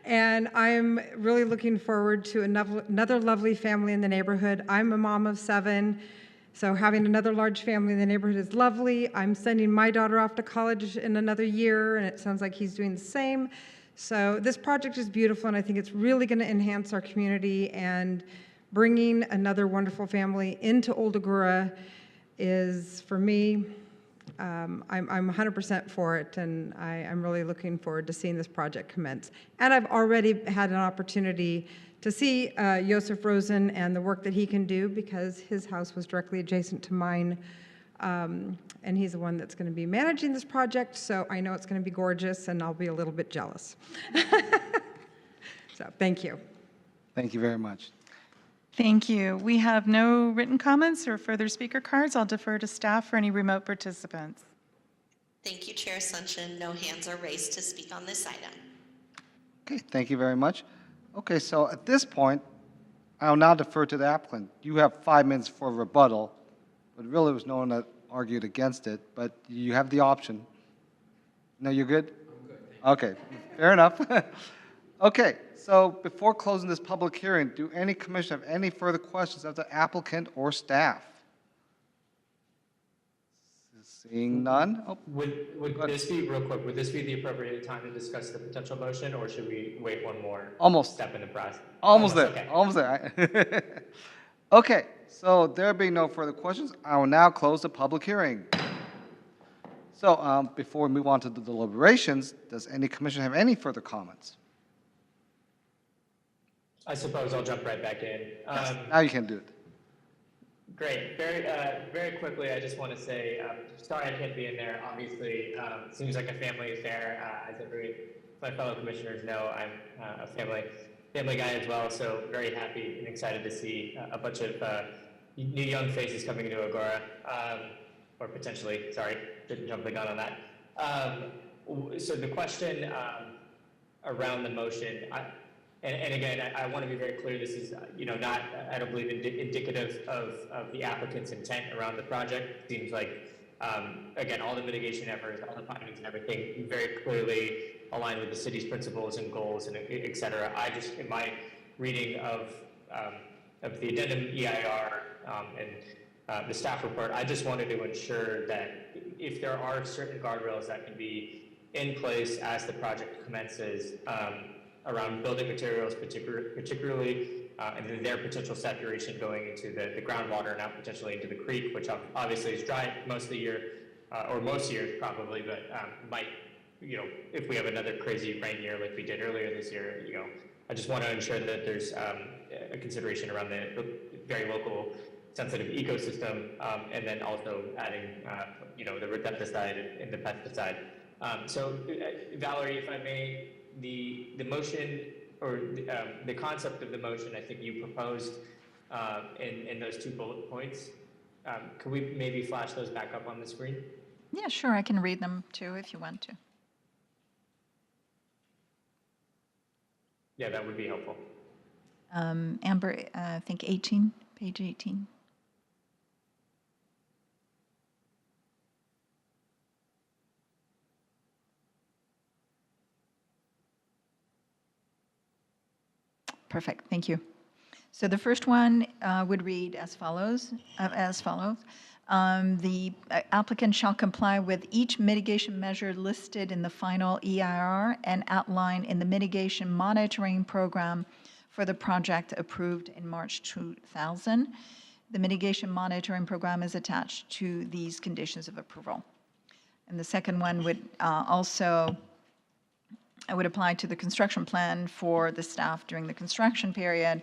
Speaker 11: And I'm really looking forward to another lovely family in the neighborhood. I'm a mom of 7. So having another large family in the neighborhood is lovely. I'm sending my daughter off to college in another year, and it sounds like he's doing the same. So this project is beautiful, and I think it's really going to enhance our community, and bringing another wonderful family into Old Agoura is, for me, I'm 100% for it, and I'm really looking forward to seeing this project commence. And I've already had an opportunity to see Joseph Rosen and the work that he can do, because his house was directly adjacent to mine, and he's the one that's going to be managing this project, so I know it's going to be gorgeous, and I'll be a little bit jealous. So thank you.
Speaker 1: Thank you very much.
Speaker 3: Thank you. We have no written comments or further speaker cards. I'll defer to staff for any remote participants.
Speaker 2: Thank you, Chair Ascension. No hands are raised to speak on this item.
Speaker 1: Okay, thank you very much. Okay, so at this point, I'll now defer to the applicant. You have 5 minutes for rebuttal, but really there was no one that argued against it, but you have the option. No, you're good? I'm good. Okay, fair enough. Okay, so before closing this public hearing, do any commissioner have any further questions of the applicant or staff? Seeing none? Oh,
Speaker 4: Would this be, real quick, would this be the appropriate time to discuss the potential motion, or should we wait one more
Speaker 1: almost.
Speaker 4: step in the process?
Speaker 1: Almost there.
Speaker 4: Okay.
Speaker 1: Almost there. Okay, so there being no further questions, I will now close the public hearing. So before we move on to the deliberations, does any commissioner have any further comments?
Speaker 4: I suppose I'll jump right back in.
Speaker 1: Now you can do it.
Speaker 4: Great. Very quickly, I just want to say, sorry I can't be in there. Obviously, it seems like a family affair. As my fellow commissioners know, I'm a family guy as well, so very happy and excited to see a bunch of new young faces coming into Agoura, or potentially, sorry, didn't jump the gun on that. So the question around the motion, and again, I want to be very clear, this is, not, I don't believe, indicative of the applicant's intent around the project. Seems like, again, all the mitigation efforts, all the findings and everything very clearly aligned with the city's principles and goals and et cetera. I just, in my reading of the addendum EIR and the staff report, I just wanted to ensure that if there are certain guardrails that can be in place as the project commences, around building materials, particularly and their potential saturation going into the groundwater and out potentially into the creek, which obviously is dry most of the year, or most years probably, but might, if we have another crazy rain year like we did earlier this year, I just want to ensure that there's a consideration around the very local sensitive ecosystem, and then also adding, the rodenticide and the pesticide. So, Valerie, if I may, the motion or the concept of the motion, I think you proposed in those 2 bullet points. Could we maybe flash those back up on the screen?
Speaker 7: Yeah, sure, I can read them too if you want to.
Speaker 4: Yeah, that would be helpful.
Speaker 7: Amber, I think 18, page 18. Perfect, thank you. So the first one would read as follows. The applicant shall comply with each mitigation measure listed in the final EIR and outlined in the mitigation monitoring program for the project approved in March 2000. The mitigation monitoring program is attached to these conditions of approval. And the second one would I would apply to the construction plan for the staff during the construction period.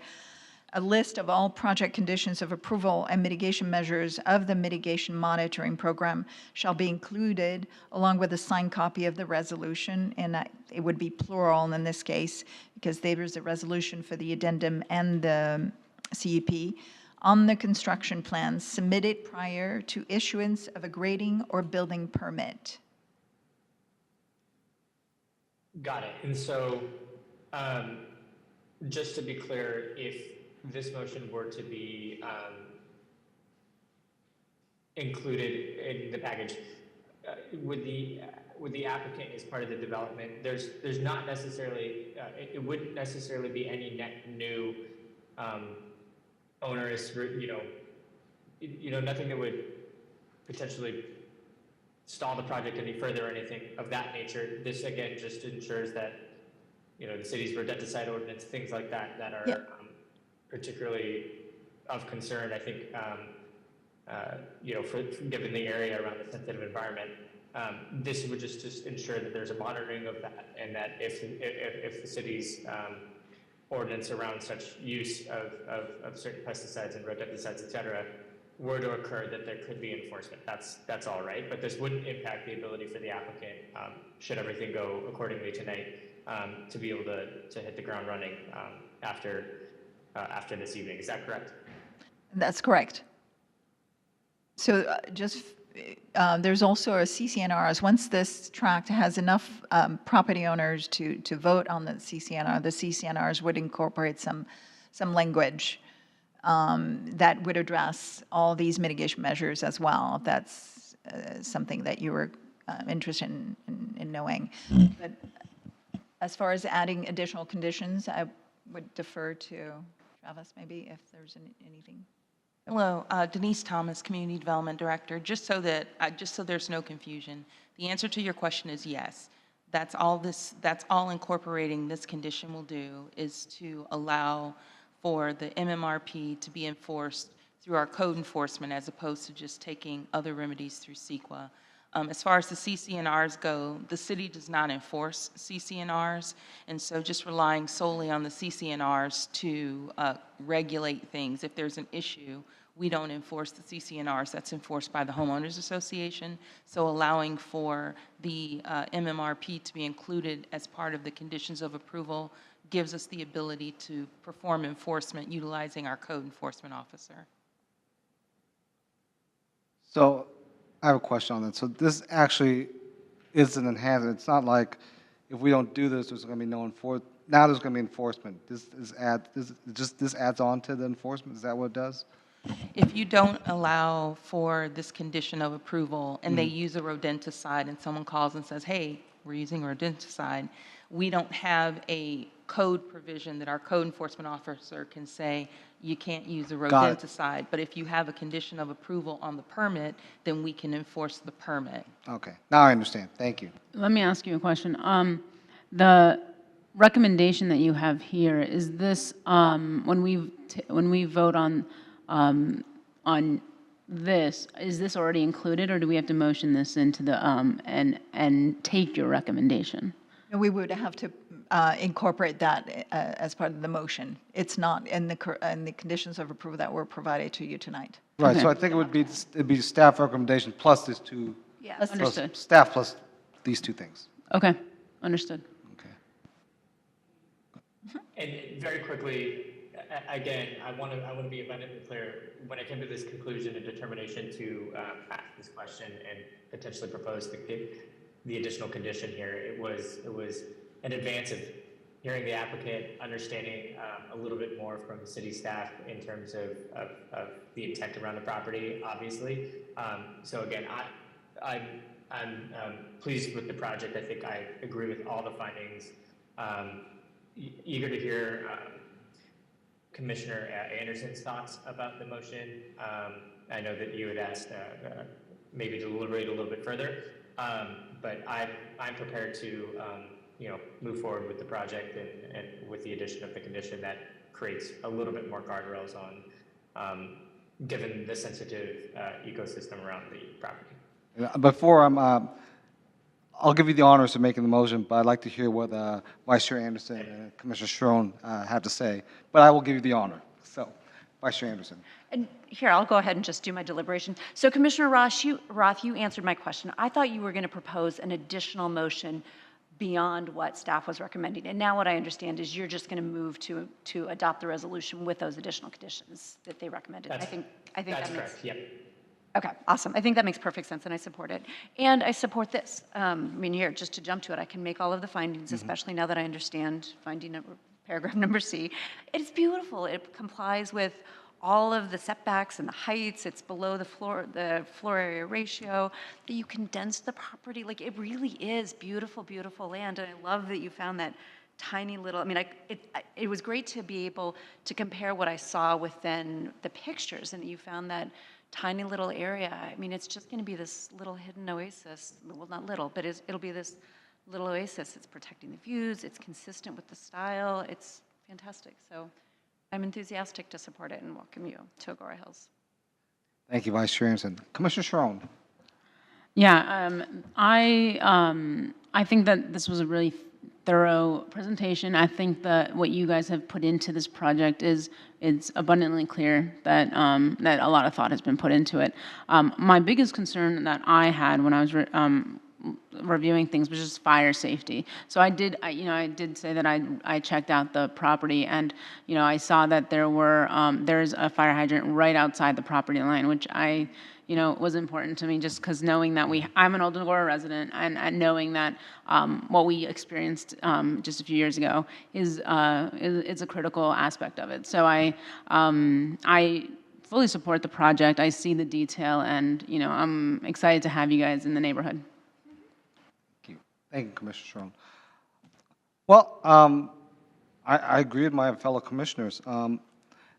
Speaker 7: A list of all project conditions of approval and mitigation measures of the mitigation monitoring program shall be included along with a signed copy of the resolution, and it would be plural in this case because there is a resolution for the addendum and the CEP on the construction plans submitted prior to issuance of a grading or building permit.
Speaker 4: Got it. And so, just to be clear, if this motion were to be included in the package, would the applicant, as part of the development, there's not necessarily, it wouldn't necessarily be any net new onerous, nothing that would potentially stall the project any further or anything of that nature. This, again, just ensures that, the city's rodenticide ordinance, things like that, that are particularly of concern, I think, given the area around the sensitive environment. This would just ensure that there's a monitoring of that, and that if the city's ordinance around such use of certain pesticides and rodenticides, et cetera, were to occur, that there could be enforcement. That's all right, but this wouldn't impact the ability for the applicant, should everything go accordingly tonight, to be able to hit the ground running after this evening. Is that correct?
Speaker 7: That's correct. So there's also a CCNRs. Once this tract has enough property owners to vote on the CCNRs would incorporate some language that would address all these mitigation measures as well. If that's something that you were interested in knowing. But as far as adding additional conditions, I would defer to Travis maybe if there's anything.
Speaker 6: Hello, Denise Thomas, Community Development Director. Just so there's no confusion, the answer to your question is yes. That's all incorporating this condition will do is to allow for the MMRP to be enforced through our code enforcement as opposed to just taking other remedies through CEQA. As far as the CCNRs go, the city does not enforce CCNRs, and so just relying solely on the CCNRs to regulate things. If there's an issue, we don't enforce the CCNRs. That's enforced by the Homeowners Association. So allowing for the MMRP to be included as part of the conditions of approval gives us the ability to perform enforcement utilizing our code enforcement officer.
Speaker 1: So I have a question on that. So this actually is an enhancement. It's not like if we don't do this, there's going to be no enforcement. Now there's going to be enforcement. This adds on to the enforcement. Is that what it does?
Speaker 6: If you don't allow for this condition of approval and they use a rodenticide and someone calls and says, hey, we're using a rodenticide, we don't have a code provision that our code enforcement officer can say you can't use a rodenticide. But if you have a condition of approval on the permit, then we can enforce the permit.
Speaker 1: Okay, now I understand. Thank you.
Speaker 5: Let me ask you a question. The recommendation that you have here, is this, when we vote on this, is this already included, or do we have to motion this into the, and take your recommendation?
Speaker 7: And we would have to incorporate that as part of the motion. It's not in the conditions of approval that were provided to you tonight.
Speaker 1: Right, so
Speaker 5: Okay.
Speaker 1: I think it'd be staff recommendation plus these two,
Speaker 8: Yeah.
Speaker 1: plus
Speaker 5: Understood.
Speaker 1: staff plus these two things.
Speaker 5: Okay, understood.
Speaker 1: Okay.
Speaker 4: And very quickly, again, I want to be abundantly clear. When I came to this conclusion and determination to ask this question and potentially propose the additional condition here, it was in advance of hearing the applicant, understanding a little bit more from city staff in terms of the intent around the property, obviously. So again, I'm pleased with the project. I think I agree with all the findings. Eager to hear Commissioner Anderson's thoughts about the motion. I know that you had asked maybe to deliberate a little bit further, but I'm prepared to move forward with the project and with the addition of the condition that creates a little bit more guardrails on, given the sensitive ecosystem around the property.
Speaker 1: Before I'll give you the honors of making the motion, but I'd like to hear what Vice Chair Anderson and Commissioner Schroen have to say. But I will give you the honor. So, Vice Chair Anderson.
Speaker 8: And here, I'll go ahead and just do my deliberation. So Commissioner Roth, you answered my question. I thought you were going to propose an additional motion beyond what staff was recommending. And now what I understand is you're just going to move to adopt the resolution with those additional conditions that they recommended. I think
Speaker 4: That's
Speaker 8: that makes
Speaker 4: correct, yep.
Speaker 8: Okay, awesome. I think that makes perfect sense, and I support it. And I support this. I mean, here, just to jump to it, I can make all of the findings, especially now that I understand paragraph number C. It's beautiful. It complies with all of the setbacks and the heights. It's below the floor area ratio. That you condense the property. Like, it really is beautiful, beautiful land. And I love that you found that tiny little, I mean, it was great to be able to compare what I saw within the pictures, and you found that tiny little area. I mean, it's just going to be this little hidden oasis. Well, not little, but it'll be this little oasis. It's protecting the views. It's consistent with the style. It's fantastic. So I'm enthusiastic to support it and welcome you to Agoura Hills.
Speaker 1: Thank you, Vice Chair Anderson. Commissioner Schroen.
Speaker 5: Yeah, I think that this was a really thorough presentation. I think that what you guys have put into this project it's abundantly clear that that a lot of thought has been put into it. My biggest concern that I had when I was reviewing things was just fire safety. So I did say that I checked out the property, and I saw that there's a fire hydrant right outside the property line, which was important to me, just because knowing that I'm an Old Agoura resident, and knowing that what we experienced just a few years ago is a critical aspect of it. So I fully support the project. I see the detail, and I'm excited to have you guys in the neighborhood.
Speaker 1: Thank you, Commissioner Schroen. Well, I agree with my fellow commissioners.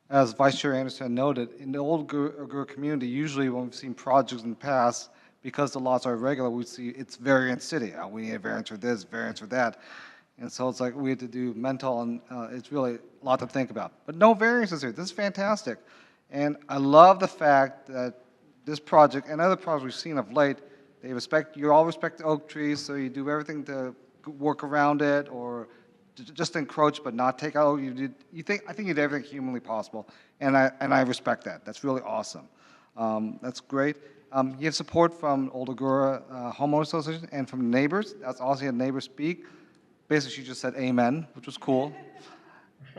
Speaker 1: As Vice Chair Anderson noted, in the old Agoura community, usually when we've seen projects in the past, because the lots are irregular, we see it's variance city. We need a variance for this, variance for that. And so it's like we had to do mental, and it's really a lot to think about. But no variances here. This is fantastic. And I love the fact that this project and other projects we've seen of late, you all respect the oak trees, so you do everything to work around it or just encroach but not take out. I think you did everything humanly possible, and I respect that. That's really awesome. That's great. You have support from Old Agoura Homeowners Association and from neighbors. That's also had neighbors speak. Basically, she just said amen, which was cool.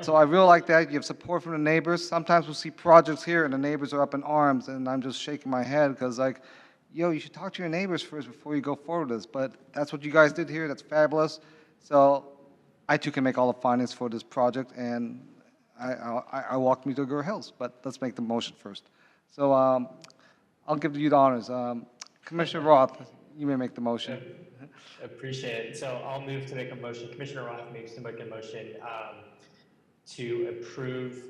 Speaker 1: So I really like that. You have support from the neighbors. Sometimes we'll see projects here and the neighbors are up in arms, and I'm just shaking my head because, like, you should talk to your neighbors first before you go forward with this. But that's what you guys did here. That's fabulous. So I, too, can make all the findings for this project, and I welcome you to Agoura Hills. But let's make the motion first. So I'll give you the honors. Commissioner Roth, you may make the motion.
Speaker 4: Appreciate it. So I'll move to make a motion. Commissioner Roth makes to make a motion to approve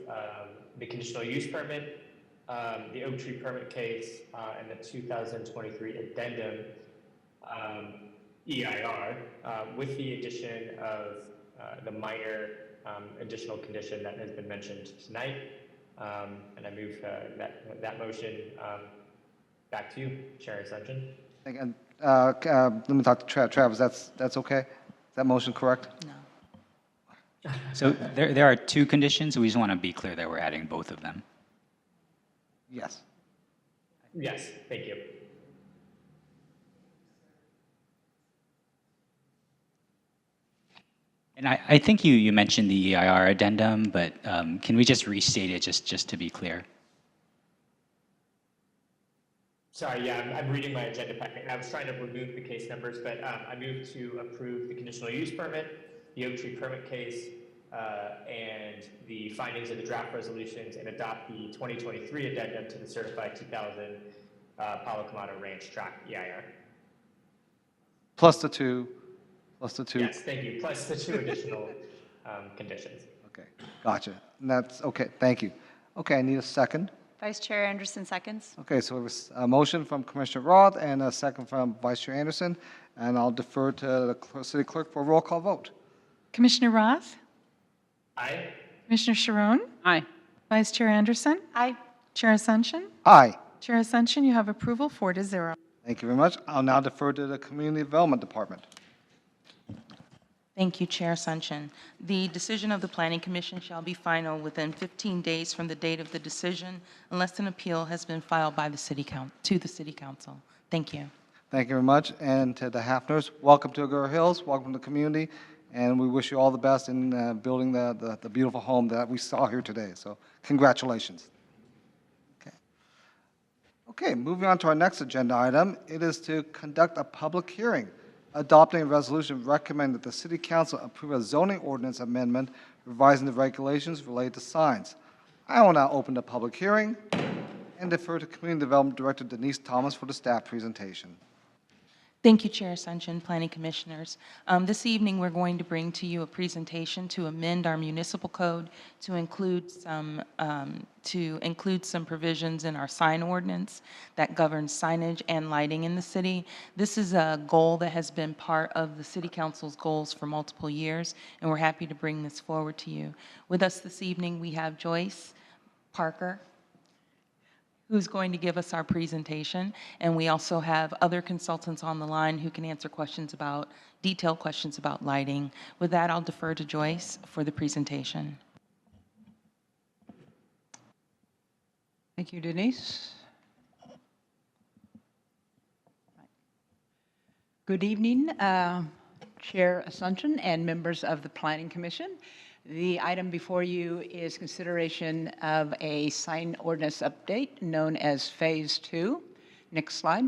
Speaker 4: the conditional use permit, the oak tree permit case, and the 2023 addendum EIR with the addition of the minor additional condition that has been mentioned tonight. And I move that motion back to you, Chair Ascension.
Speaker 1: And let me talk to Travis. That's okay? Is that motion correct?
Speaker 6: No.
Speaker 12: So there are two conditions. We just want to be clear that we're adding both of them.
Speaker 1: Yes.
Speaker 4: Yes, thank you.
Speaker 12: And I think you mentioned the EIR addendum, but can we just restate it just to be clear?
Speaker 4: Sorry, yeah, I'm reading my agenda packet, and I was trying to remove the case numbers, but I move to approve the conditional use permit, the Oak Tree permit case, and the findings of the draft resolutions, and adopt the 2023 addendum to the certified 2000 Palo Camano Ranch Tract EIR.
Speaker 1: Plus the two.
Speaker 4: Yes, thank you, plus the two additional conditions.
Speaker 1: Okay, gotcha. And that's, okay, thank you. Okay, I need a second.
Speaker 8: Vice Chair Anderson seconds.
Speaker 1: Okay, so it was a motion from Commissioner Roth and a second from Vice Chair Anderson, and I'll defer to the city clerk for a roll call vote.
Speaker 3: Commissioner Roth?
Speaker 4: Aye.
Speaker 3: Commissioner Sharon?
Speaker 5: Aye.
Speaker 3: Vice Chair Anderson?
Speaker 8: Aye.
Speaker 3: Chair Ascension?
Speaker 1: Aye.
Speaker 3: Chair Ascension, you have approval 4-0.
Speaker 1: Thank you very much. I'll now defer to the Community Development Department.
Speaker 6: Thank you, Chair Ascension. The decision of the Planning Commission shall be final within 15 days from the date of the decision unless an appeal has been filed by the City Council. Thank you.
Speaker 1: Thank you very much. And to the Hafners, welcome to Agoura Hills, welcome to the community, and we wish you all the best in building the beautiful home that we saw here today. So congratulations. Okay, moving on to our next agenda item, it is to conduct a public hearing, adopting a resolution recommending that the City Council approve a zoning ordinance amendment revising the regulations related to signs. I will now open the public hearing and defer to Community Development Director Denise Thomas for the staff presentation.
Speaker 6: Thank you, Chair Ascension, Planning Commissioners. This evening, we're going to bring to you a presentation to amend our municipal code to include some provisions in our sign ordinance that governs signage and lighting in the city. This is a goal that has been part of the City Council's goals for multiple years, and we're happy to bring this forward to you. With us this evening, we have Joyce Parker, who's going to give us our presentation. And we also have other consultants on the line who can answer detailed questions about lighting. With that, I'll defer to Joyce for the presentation.
Speaker 13: Thank you, Denise. Good evening, Chair Ascension and members of the Planning Commission. The item before you is consideration of a sign ordinance update known as Phase 2. Next slide.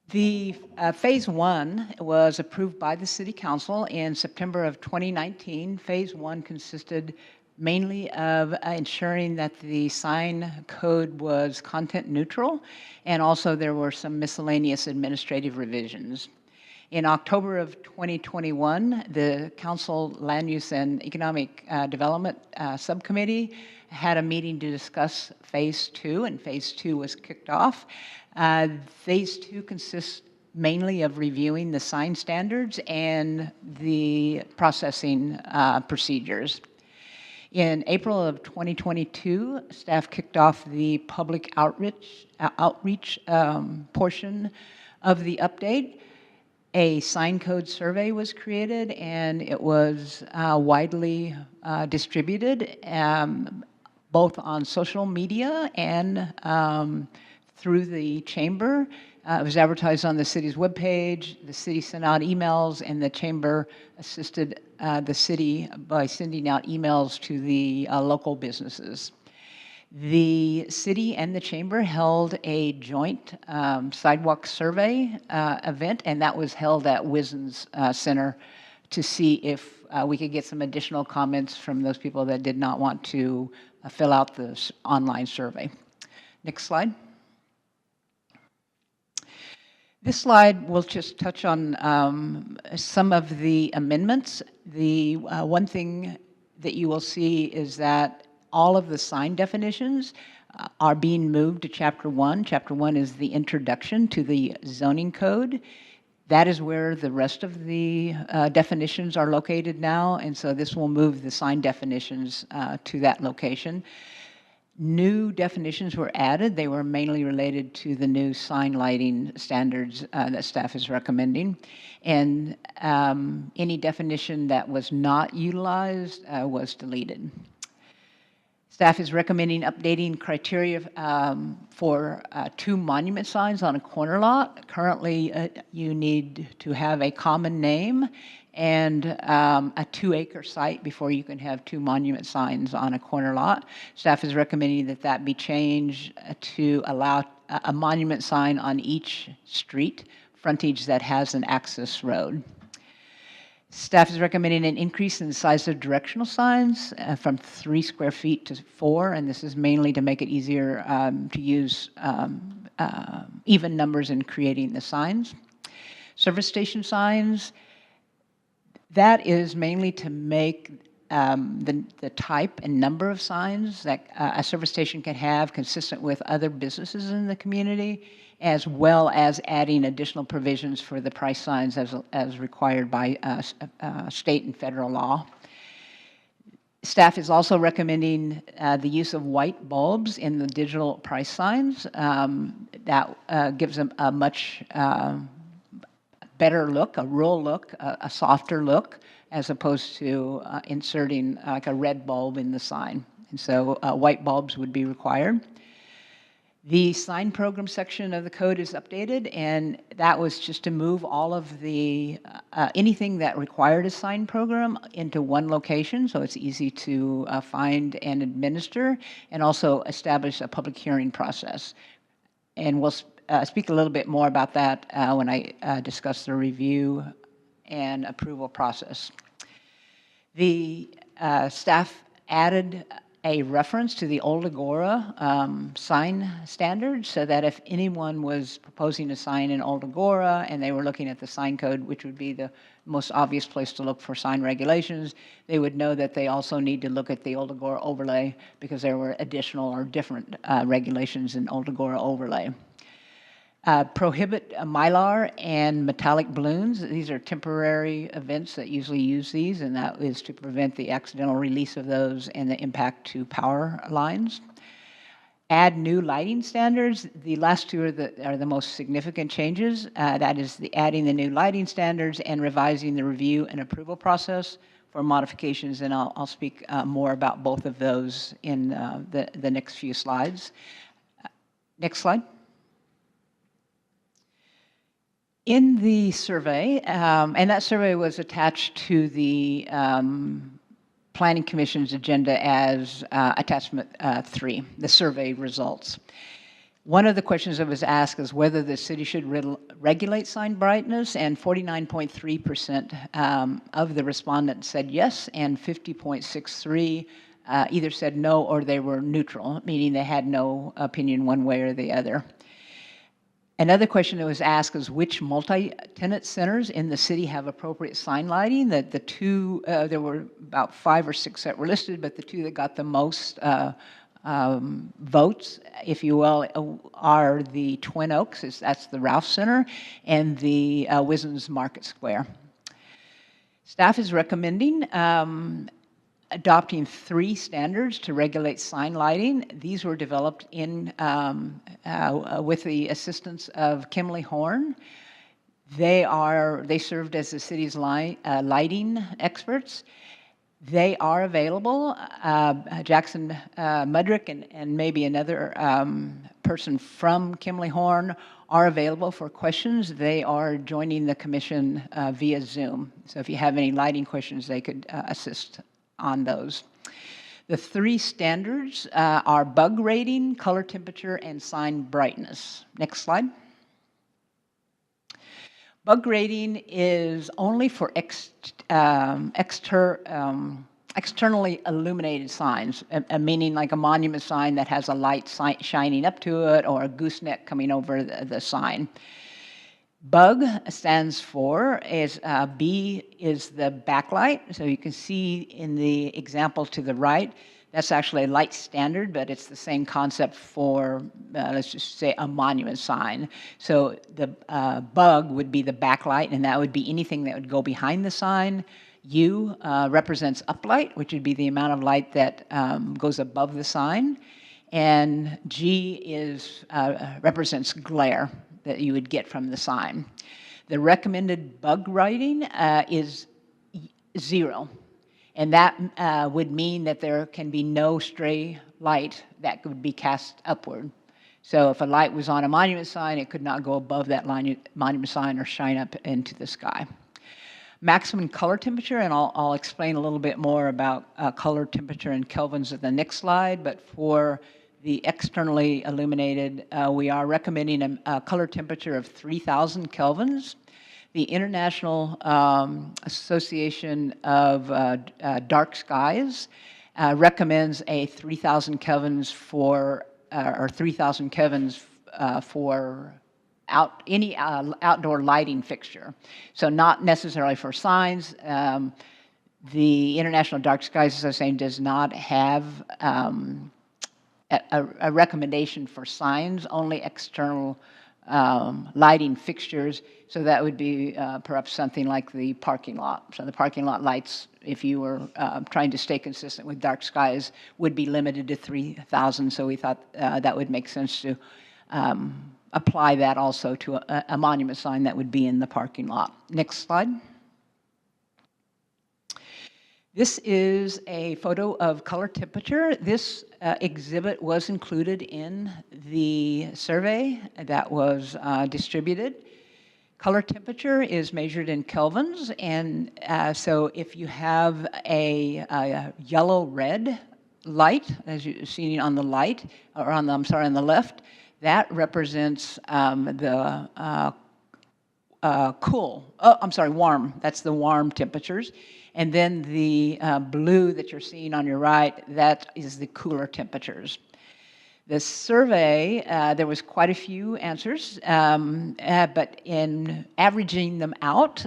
Speaker 13: The Phase 1 was approved by the City Council in September of 2019. Phase 1 consisted mainly of ensuring that the sign code was content neutral, and also there were some miscellaneous administrative revisions. In October of 2021, the Council Land Use and Economic Development Subcommittee had a meeting to discuss Phase 2, and Phase 2 was kicked off. Phase 2 consists mainly of reviewing the sign standards and the processing procedures. In April of 2022, staff kicked off the public outreach portion of the update. A sign code survey was created, and it was widely distributed, both on social media and through the chamber. It was advertised on the city's webpage. The city sent out emails, and the chamber assisted the city by sending out emails to the local businesses. The city and the chamber held a joint sidewalk survey event, and that was held at Wisden's Center to see if we could get some additional comments from those people that did not want to fill out this online survey. Next slide. This slide will just touch on some of the amendments. The one thing that you will see is that all of the sign definitions are being moved to Chapter 1. Chapter 1 is the introduction to the zoning code. That is where the rest of the definitions are located now, and so this will move the sign definitions to that location. New definitions were added. They were mainly related to the new sign lighting standards that staff is recommending. And any definition that was not utilized was deleted. Staff is recommending updating criteria for 2 monument signs on a corner lot. Currently, you need to have a common name and a 2-acre site before you can have 2 monument signs on a corner lot. Staff is recommending that that be changed to allow a monument sign on each street frontage that has an access road. Staff is recommending an increase in the size of directional signs from 3 square feet to 4, and this is mainly to make it easier to use even numbers in creating the signs. Service station signs, that is mainly to make the type and number of signs that a service station can have consistent with other businesses in the community, as well as adding additional provisions for the price signs as required by state and federal law. Staff is also recommending the use of white bulbs in the digital price signs. That gives them a much better look, a rural look, a softer look, as opposed to inserting like a red bulb in the sign. And so white bulbs would be required. The sign program section of the code is updated, and that was just to move all of the, anything that required a sign program into one location, so it's easy to find and administer, and also establish a public hearing process. And we'll speak a little bit more about that when I discuss the review and approval process. The staff added a reference to the old Agoura sign standards, so that if anyone was proposing a sign in old Agoura and they were looking at the sign code, which would be the most obvious place to look for sign regulations, they would know that they also need to look at the old Agoura overlay, because there were additional or different regulations in old Agoura overlay. Prohibit Mylar and metallic balloons. These are temporary events that usually use these, and that is to prevent the accidental release of those and the impact to power lines. Add new lighting standards. The last 2 are the most significant changes. That is adding the new lighting standards and revising the review and approval process for modifications, and I'll speak more about both of those in the next few slides. Next slide. In the survey, and that survey was attached to the Planning Commission's agenda as attachment 3, the survey results. One of the questions that was asked is whether the city should regulate sign brightness, and 49.3% of the respondents said yes, and 50.63% either said no or they were neutral, meaning they had no opinion one way or the other. Another question that was asked is which multi-tenant centers in the city have appropriate sign lighting. That the 2, there were about 5 or 6 that were listed, but the 2 that got the most votes, if you will, are the Twin Oaks, that's the Ralph Center, and the Wisn's Market Square. Staff is recommending adopting 3 standards to regulate sign lighting. These were developed in with the assistance of Kimley Horn. They served as the city's lighting experts. They are available. Jackson Mudrick and maybe another person from Kimley Horn are available for questions. They are joining the commission via Zoom. So if you have any lighting questions, they could assist on those. The 3 standards are bug rating, color temperature, and sign brightness. Next slide. Bug rating is only for externally illuminated signs, meaning like a monument sign that has a light shining up to it or a gooseneck coming over the sign. Bug stands for, B is the backlight. So you can see in the example to the right That's actually a light standard, but it's the same concept for, let's just say, a monument sign. So the bug would be the backlight, and that would be anything that would go behind the sign. U represents uplight, which would be the amount of light that goes above the sign. And G represents glare that you would get from the sign. The recommended bug rating is 0. And that would mean that there can be no stray light that could be cast upward. So if a light was on a monument sign, it could not go above that monument sign or shine up into the sky. Maximum color temperature, and I'll explain a little bit more about color temperature in kelvins at the next slide, but for the externally illuminated, we are recommending a color temperature of 3,000 kelvins. The International Association of Dark Skies recommends a 3,000 kelvins for, or 3,000 kelvins for any outdoor lighting fixture. So not necessarily for signs. The International Dark Skies Association does not have a recommendation for signs, only external lighting fixtures. So that would be perhaps something like the parking lot. So the parking lot lights, if you were trying to stay consistent with dark skies, would be limited to 3,000. So we thought that would make sense to apply that also to a monument sign that would be in the parking lot. Next slide. This is a photo of color temperature. This exhibit was included in the survey that was distributed. Color temperature is measured in kelvins, and so if you have a yellow-red light, as you see on the light, or on the, I'm sorry, on the left, that represents the warm. That's the warm temperatures. And then the blue that you're seeing on your right, that is the cooler temperatures. The survey, there was quite a few answers, but in averaging them out,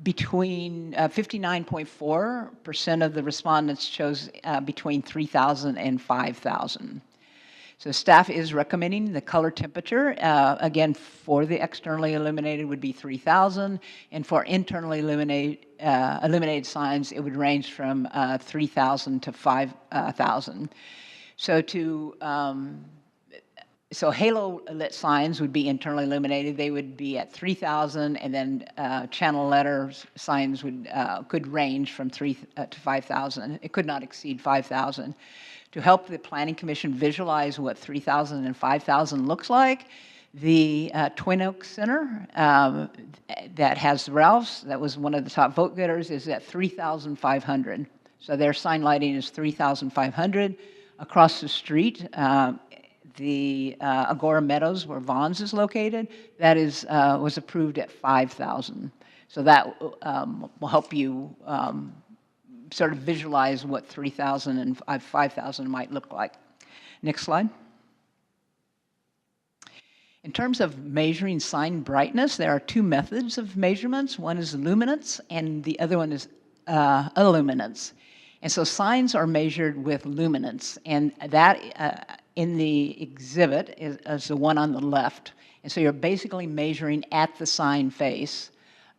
Speaker 13: between 59.4% of the respondents chose between 3,000 and 5,000. So staff is recommending the color temperature. Again, for the externally illuminated would be 3,000, and for internally illuminated signs, it would range from 3,000 to 5,000. So halo lit signs would be internally illuminated. They would be at 3,000, and then channel letter signs could range from 3,000 to 5,000. It could not exceed 5,000. To help the Planning Commission visualize what 3,000 and 5,000 looks like, the Twin Oaks Center that has Ralph's, that was one of the top vote getters, is at 3,500. So their sign lighting is 3,500. Across the street, the Agoura Meadows, where Vaughn's is located, that was approved at 5,000. So that will help you sort of visualize what 3,000 and 5,000 might look like. Next slide. In terms of measuring sign brightness, there are two methods of measurements. One is luminance, and the other one is illuminance. And so signs are measured with luminance, and that in the exhibit is the one on the left. And so you're basically measuring at the sign face.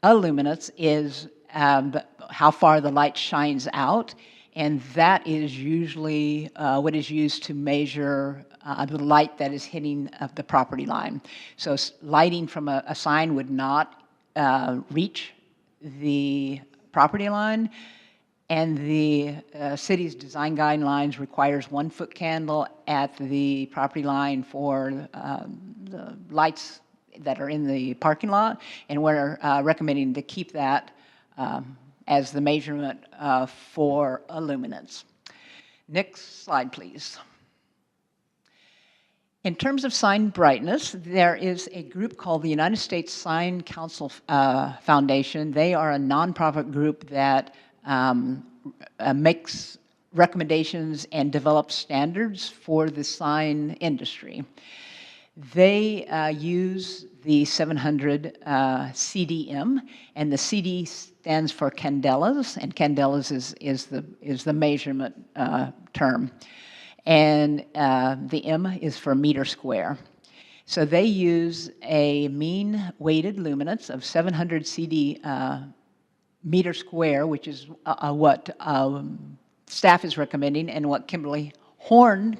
Speaker 13: Illuminance is how far the light shines out, and that is usually what is used to measure the light that is hitting the property line. So lighting from a sign would not reach the property line, and the city's design guidelines requires 1-foot candle at the property line for the lights that are in the parking lot, and we're recommending to keep that as the measurement for illuminance. Next slide, please. In terms of sign brightness, there is a group called the United States Sign Council Foundation. They are a nonprofit group that makes recommendations and develops standards for the sign industry. They use the 700 CDM, and the CD stands for candelas, and candelas is the measurement term, and the M is for meter square. So they use a mean weighted luminance of 700 CD meter square, which is what staff is recommending and what Kimberly Horn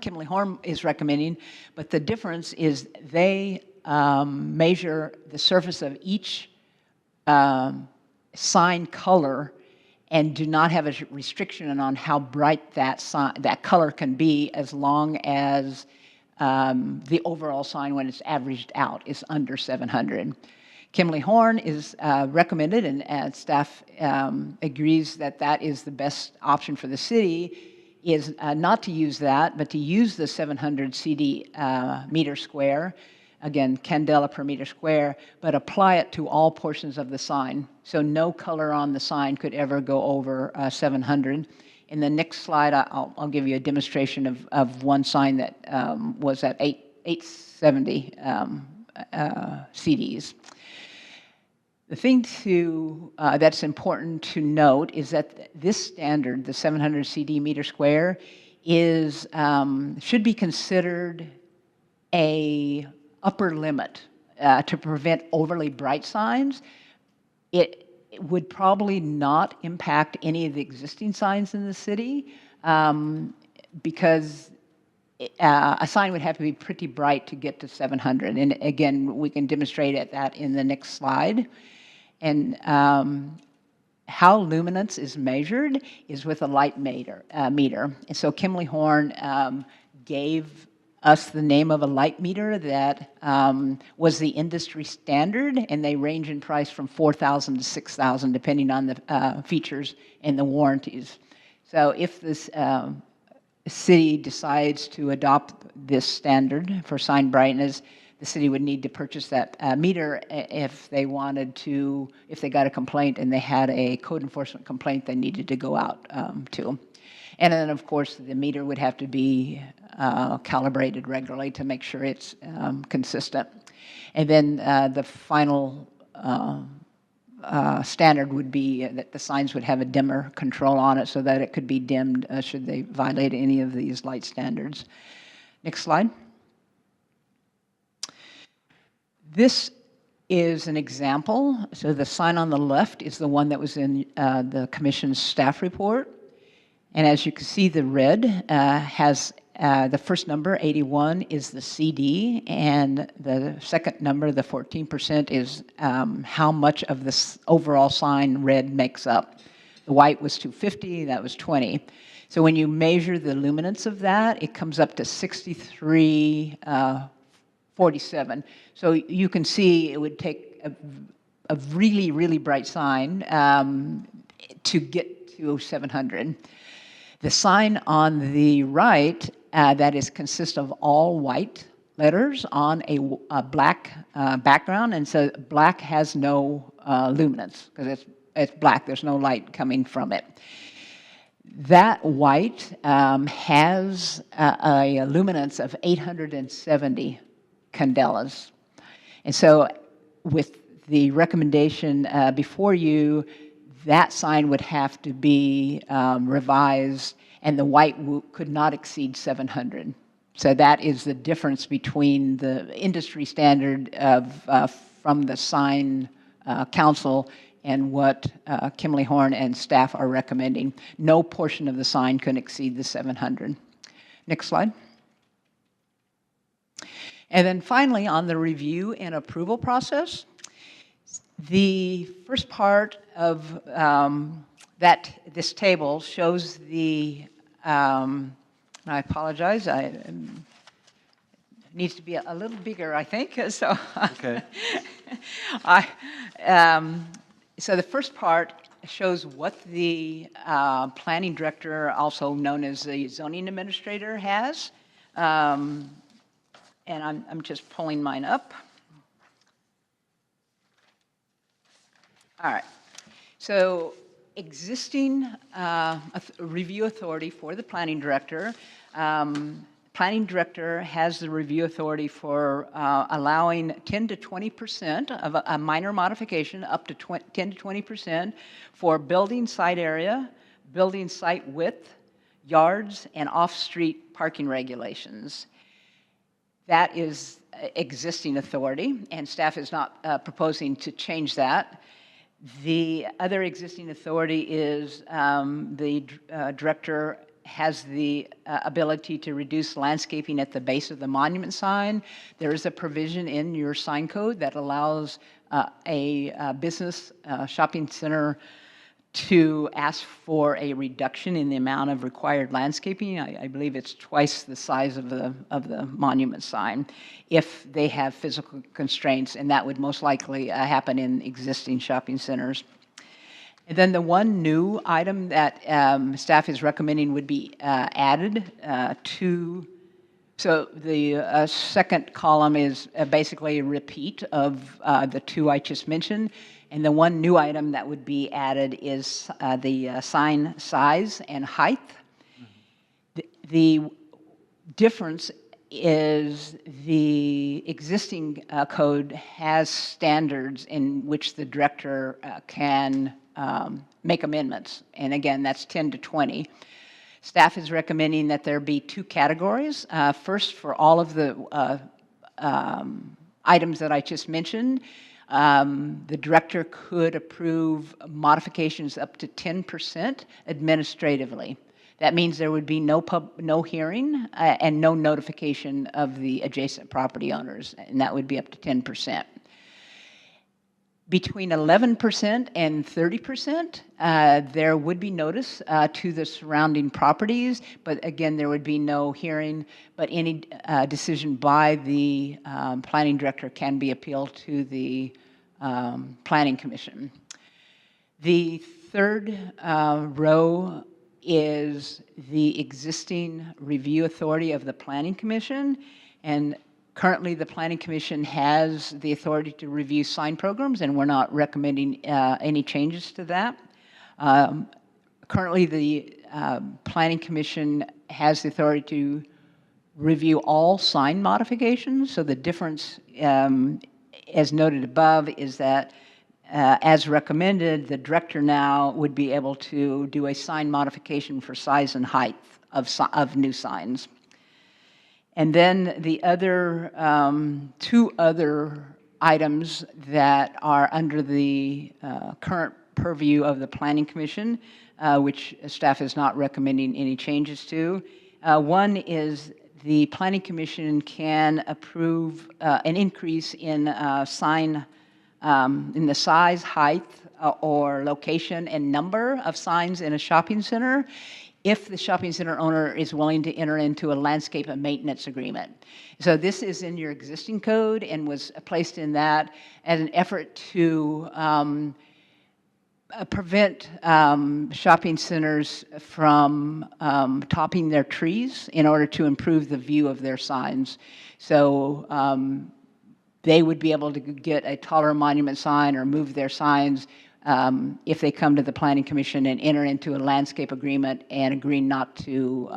Speaker 13: is recommending, but the difference is they measure the surface of each sign color and do not have a restriction on how bright that color can be, as long as the overall sign, when it's averaged out, is under 700. Kimberly Horn is recommended, and staff agrees that that is the best option for the city, is not to use that, but to use the 700 CD meter square, again, candela per meter square, but apply it to all portions of the sign. So no color on the sign could ever go over 700. In the next slide, I'll give you a demonstration of one sign that was at 870 CDs. The thing that's important to note is that this standard, the 700 CD meter square, should be considered a upper limit to prevent overly bright signs. It would probably not impact any of the existing signs in the city, because a sign would have to be pretty bright to get to 700. And again, we can demonstrate that in the next slide. And how luminance is measured is with a light meter. And so Kimberly Horn gave us the name of a light meter that was the industry standard, and they range in price from $4,000 to $6,000, depending on the features and the warranties. So if this city decides to adopt this standard for sign brightness, the city would need to purchase that meter if they wanted to, if they got a complaint and they had a code enforcement complaint they needed to go out to. And then, of course, the meter would have to be calibrated regularly to make sure it's consistent. And then the final standard would be that the signs would have a dimmer control on it so that it could be dimmed should they violate any of these light standards. Next slide. This is an example. So the sign on the left is the one that was in the commission's staff report. And as you can see, the red has the first number, 81, is the CD, and the second number, the 14%, is how much of this overall sign red makes up. The white was 250, that was 20. So when you measure the luminance of that, it comes up to 6347. So you can see it would take a really, really bright sign to get to 700. The sign on the right, that consists of all white letters on a black background, and so black has no luminance because it's black. There's no light coming from it. That white has a luminance of 870 candelas. And so with the recommendation before you, that sign would have to be revised, and the white could not exceed 700. So that is the difference between the industry standard from the sign council and what Kimberly Horn and staff are recommending. No portion of the sign can exceed the 700. Next slide. And then finally, on the review and approval process, the first part of this table shows the, I apologize, it needs to be a little bigger, I think. So,
Speaker 1: Okay.
Speaker 13: So the first part shows what the planning director, also known as the zoning administrator, has. And I'm just pulling mine up. All right. So existing review authority for the planning director Planning director has the review authority for allowing 10 to 20% of a minor modification, up to 10 to 20% for building site area, building site width, yards, and off-street parking regulations. That is existing authority, and staff is not proposing to change that. The other existing authority is the director has the ability to reduce landscaping at the base of the monument sign. There is a provision in your sign code that allows a business shopping center to ask for a reduction in the amount of required landscaping. I believe it's twice the size of the monument sign if they have physical constraints, and that would most likely happen in existing shopping centers. And then the one new item that staff is recommending would be added to, so the second column is basically a repeat of the two I just mentioned. And the one new item that would be added is the sign size and height. The difference is the existing code has standards in which the director can make amendments. And again, that's 10 to 20. Staff is recommending that there be two categories. First, for all of the items that I just mentioned, the director could approve modifications up to 10% administratively. That means there would be no hearing and no notification of the adjacent property owners, and that would be up to 10%. Between 11% and 30%, there would be notice to the surrounding properties, but again, there would be no hearing, but any decision by the planning director can be appealed to the Planning Commission. The third row is the existing review authority of the Planning Commission, and currently the Planning Commission has the authority to review sign programs, and we're not recommending any changes to that. Currently the Planning Commission has the authority to review all sign modifications, so the difference, as noted above, is that as recommended, the director now would be able to do a sign modification for size and height of new signs. And then the other two other items that are under the current purview of the Planning Commission, which staff is not recommending any changes to. One is the Planning Commission can approve an increase in sign in the size, height, or location and number of signs in a shopping center if the shopping center owner is willing to enter into a landscape and maintenance agreement. So this is in your existing code and was placed in that as an effort to prevent shopping centers from topping their trees in order to improve the view of their signs. So they would be able to get a taller monument sign or move their signs if they come to the Planning Commission and enter into a landscape agreement and agree not to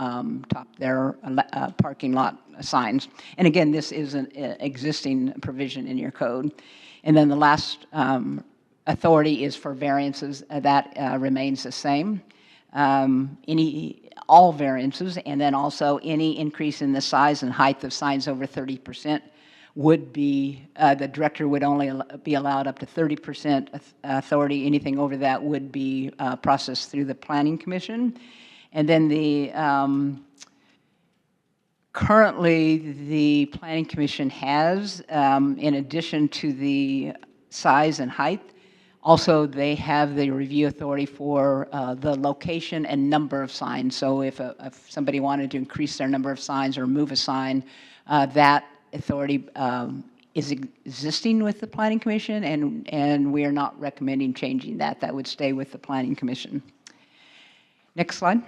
Speaker 13: top their parking lot signs. And again, this is an existing provision in your code. And then the last authority is for variances. That remains the same. All variances, and then also any increase in the size and height of signs over 30% would be, the director would only be allowed up to 30% authority. Anything over that would be processed through the Planning Commission. And then the, currently the Planning Commission has, in addition to the size and height, also they have the review authority for the location and number of signs. So if somebody wanted to increase their number of signs or move a sign, that authority is existing with the Planning Commission, and we are not recommending changing that. That would stay with the Planning Commission. Next slide.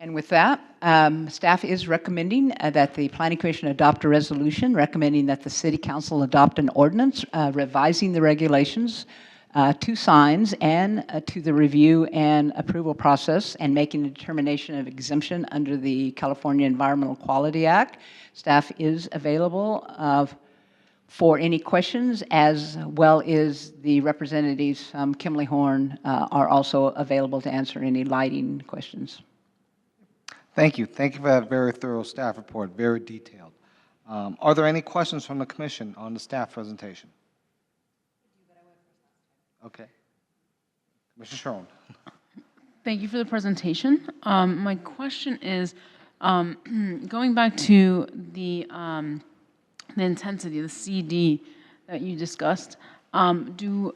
Speaker 13: And with that, staff is recommending that the Planning Commission adopt a resolution recommending that the City Council adopt an ordinance revising the regulations to signs and to the review and approval process and making a determination of exemption under the California Environmental Quality Act. Staff is available for any questions, as well as the representatives, Kimley Horn, are also available to answer any lighting questions.
Speaker 1: Thank you. Thank you for that very thorough staff report, very detailed. Are there any questions from the commission on the staff presentation? Okay. Commissioner Sharon.
Speaker 5: Thank you for the presentation. My question is, going back to the intensity, the CD that you discussed, are there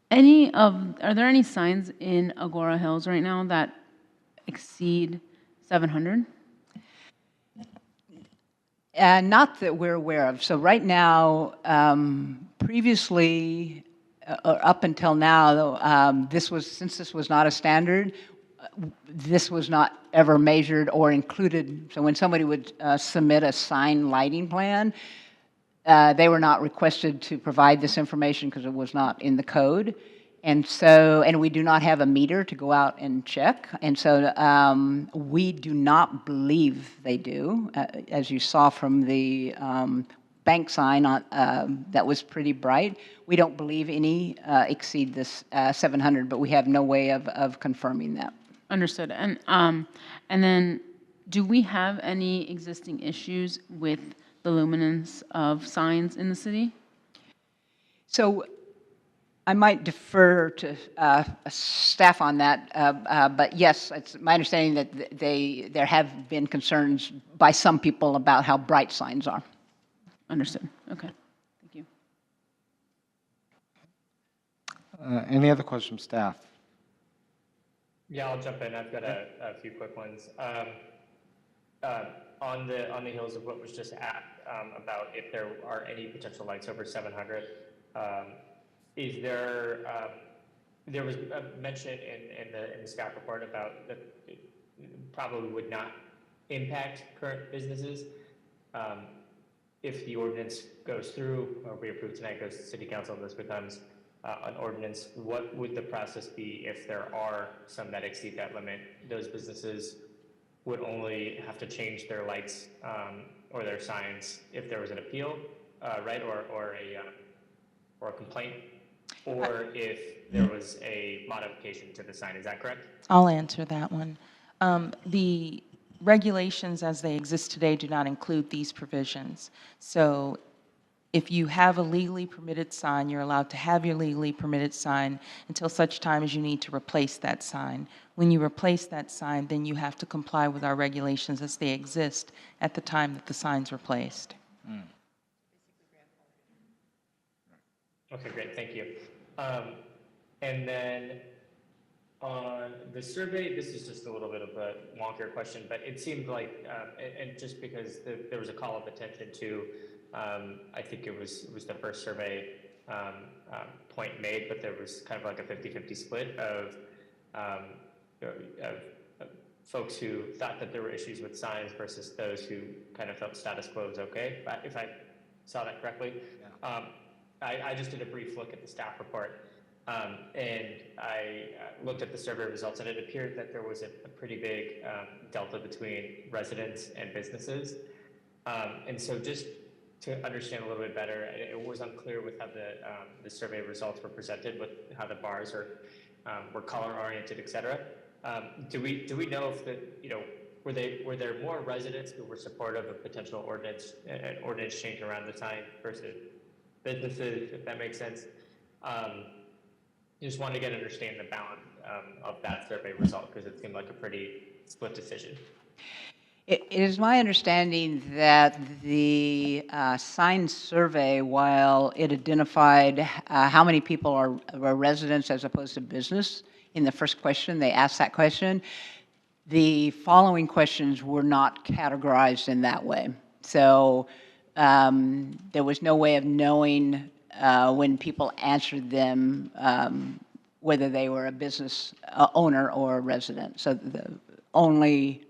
Speaker 5: any signs in Agoura Hills right now that exceed 700?
Speaker 13: Not that we're aware of. So right now, previously, or up until now, since this was not a standard, this was not ever measured or included. So when somebody would submit a sign lighting plan, they were not requested to provide this information because it was not in the code. And we do not have a meter to go out and check. And so we do not believe they do. As you saw from the bank sign that was pretty bright, we don't believe any exceed this 700, but we have no way of confirming that.
Speaker 5: Understood. And then, do we have any existing issues with the luminance of signs in the city?
Speaker 13: So I might defer to staff on that, but yes, it's my understanding that there have been concerns by some people about how bright signs are.
Speaker 5: Understood. Okay. Thank you.
Speaker 1: Any other questions from staff?
Speaker 4: Yeah, I'll jump in. I've got a few quick ones. On the heels of what was just asked about if there are any potential lights over 700, is there was a mention in the staff report about that it probably would not impact current businesses. If the ordinance goes through, or we approve tonight, goes to city council, and this becomes an ordinance, what would the process be if there are some that exceed that limit? Those businesses would only have to change their lights or their signs if there was an appeal, right, or a complaint, or if there was a modification to the sign. Is that correct?
Speaker 6: I'll answer that one. The regulations as they exist today do not include these provisions. So if you have a legally permitted sign, you're allowed to have your legally permitted sign until such time as you need to replace that sign. When you replace that sign, then you have to comply with our regulations as they exist at the time that the sign's replaced.
Speaker 4: Okay, great, thank you. And then on the survey, this is just a little bit of a wonkier question, but it seemed like, and just because there was a call of attention to, I think it was the first survey point made, but there was kind of like a 50-50 split of folks who thought that there were issues with signs versus those who kind of felt status quo was okay, if I saw that correctly. Yeah. I just did a brief look at the staff report, and I looked at the survey results, and it appeared that there was a pretty big delta between residents and businesses. And so just to understand a little bit better, it was unclear with how the survey results were presented, with how the bars were color oriented, et cetera. Do we know if were there more residents who were supportive of potential ordinance change around the sign versus businesses, if that makes sense? Just wanted to get to understand the balance of that survey result, because it seemed like a pretty split decision.
Speaker 13: It is my understanding that the sign survey, while it identified how many people are residents as opposed to business, in the first question, they asked that question, the following questions were not categorized in that way. So there was no way of knowing when people answered them whether they were a business owner or a resident. So only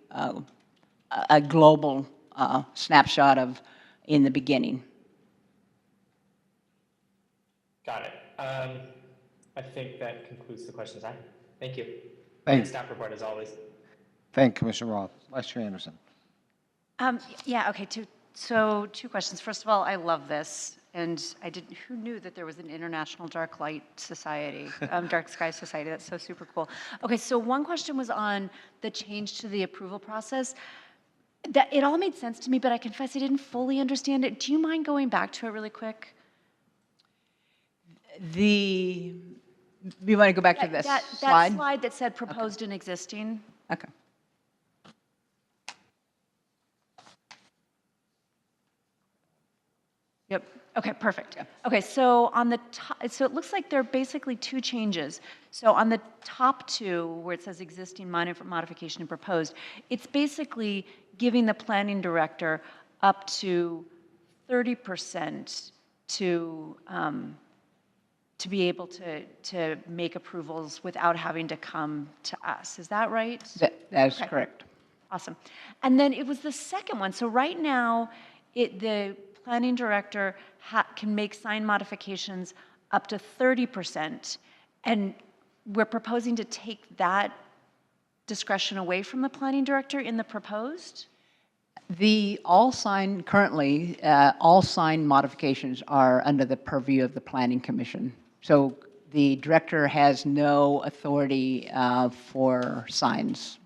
Speaker 13: a global snapshot of in the beginning.
Speaker 4: Got it. I think that concludes the questions I have. Thank you.
Speaker 1: Thank
Speaker 4: And staff report as always.
Speaker 1: Thank Commissioner Roth. Vice Chair Anderson.
Speaker 8: Yeah, okay, so two questions. First of all, I love this, and who knew that there was an International Dark Light Society, Dark Sky Society? That's so super cool. Okay, so one question was on the change to the approval process. That it all made sense to me, but I confess I didn't fully understand it. Do you mind going back to it really quick?
Speaker 13: You want to go back to this
Speaker 8: That
Speaker 13: slide?
Speaker 8: slide that said proposed and existing.
Speaker 13: Okay.
Speaker 8: Yep. Okay, perfect. Okay, so on the top, so it looks like there are basically two changes. So on the top two, where it says existing minor modification and proposed, it's basically giving the planning director up to 30% to be able to make approvals without having to come to us. Is that right?
Speaker 13: That is
Speaker 8: Okay.
Speaker 13: correct.
Speaker 8: Awesome. And then it was the second one. So right now, the planning director can make sign modifications up to 30%. And we're proposing to take that discretion away from the planning director in the proposed?
Speaker 13: Currently, all sign modifications are under the purview of the Planning Commission. So the director has no authority for signs.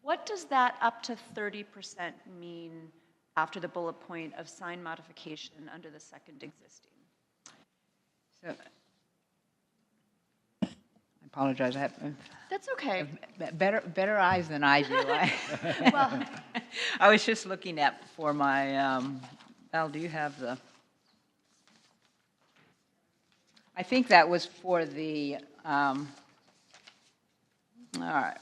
Speaker 8: What does that up to 30% mean after the bullet point of sign modification under the second existing?
Speaker 13: So, I apologize. I have
Speaker 8: That's okay.
Speaker 13: better eyes than I do.
Speaker 8: Well,
Speaker 13: I was just looking at for my, Al, do you have the? I think that was for the, all right.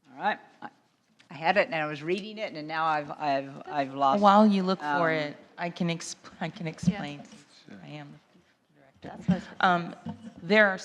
Speaker 13: All right. I had it and I was reading it and now I've lost.
Speaker 6: While you look for it, I can explain. I am the director. There are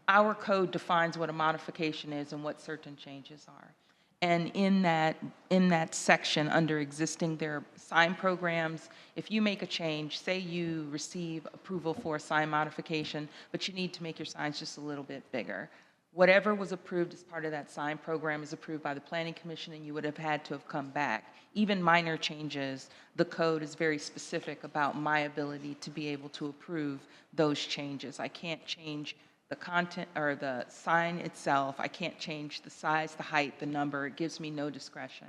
Speaker 6: our code defines what a modification is and what certain changes are. And in that section under existing, there are sign programs. If you make a change, say you receive approval for a sign modification, but you need to make your signs just a little bit bigger. Whatever was approved as part of that sign program is approved by the Planning Commission, and you would have had to have come back. Even minor changes, the code is very specific about my ability to be able to approve those changes. I can't change the content or the sign itself. I can't change the size, the height, the number. It gives me no discretion.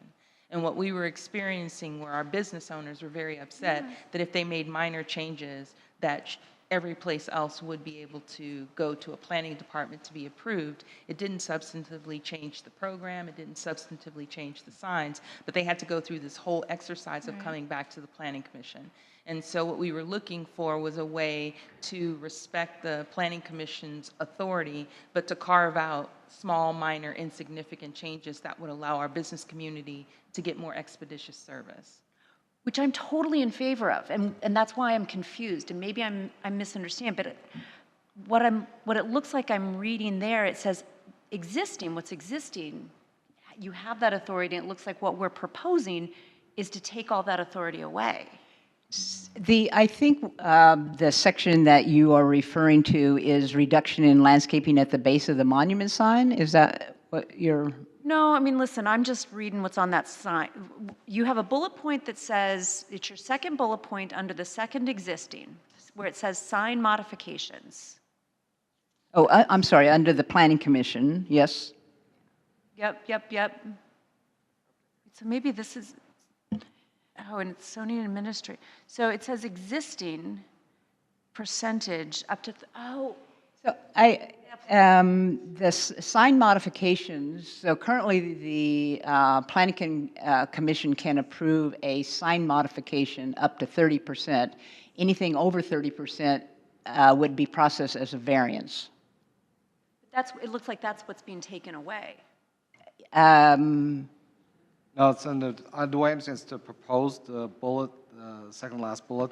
Speaker 6: And what we were experiencing were our business owners were very upset that if they made minor changes, that every place else would be able to go to a planning department to be approved. It didn't substantively change the program. It didn't substantively change the signs, but they had to go through this whole exercise of coming back to the Planning Commission. And so what we were looking for was a way to respect the Planning Commission's authority, but to carve out small, minor, insignificant changes that would allow our business community to get more expeditious service.
Speaker 8: which I'm totally in favor of, and that's why I'm confused, and maybe I'm misunderstanding, but what it looks like I'm reading there, it says existing, what's existing, you have that authority, and it looks like what we're proposing is to take all that authority away.
Speaker 13: I think the section that you are referring to is reduction in landscaping at the base of the monument sign. Is that what you're?
Speaker 8: No, I mean, listen, I'm just reading what's on that sign. You have a bullet point that says, it's your second bullet point under the second existing, where it says sign modifications.
Speaker 13: Oh, I'm sorry, under the Planning Commission, yes.
Speaker 8: Yep. So maybe this is, oh, and it's zoning administrator. So it says existing percentage up to,
Speaker 13: So the sign modifications, so currently the Planning Commission can approve a sign modification up to 30%. Anything over 30% would be processed as a variance.
Speaker 8: it looks like that's what's being taken away.
Speaker 1: No, it's under, the way I understand it's the proposed bullet, second last bullet,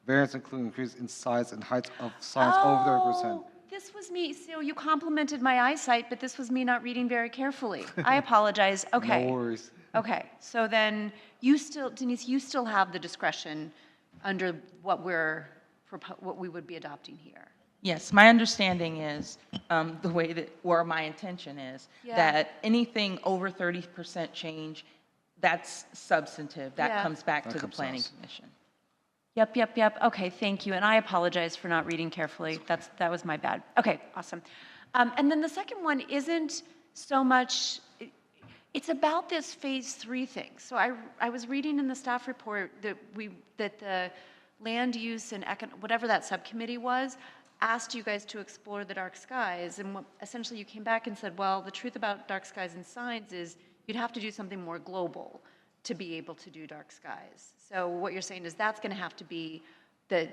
Speaker 1: variance including increase in size and height of signs over 30%.
Speaker 8: This was me, so you complimented my eyesight, but this was me not reading very carefully. I apologize. Okay.
Speaker 1: No worries.
Speaker 8: Okay, so then you still, Denise, you still have the discretion under what we're what we would be adopting here.
Speaker 6: Yes, my understanding is, the way that, or my intention is,
Speaker 8: Yeah.
Speaker 6: that anything over 30% change, that's substantive. That
Speaker 8: Yeah.
Speaker 6: comes back
Speaker 1: That
Speaker 6: to the
Speaker 1: comes to
Speaker 6: planning
Speaker 1: us.
Speaker 6: commission.
Speaker 8: Yep. Okay, thank you. And I apologize for not reading carefully. That was my bad. Okay, awesome. And then the second one isn't so much, it's about this phase 3 thing. So I was reading in the staff report that the land use and whatever that subcommittee was, asked you guys to explore the dark skies. And essentially you came back and said, well, the truth about dark skies and signs is you'd have to do something more global to be able to do dark skies. So what you're saying is that's going to have to be the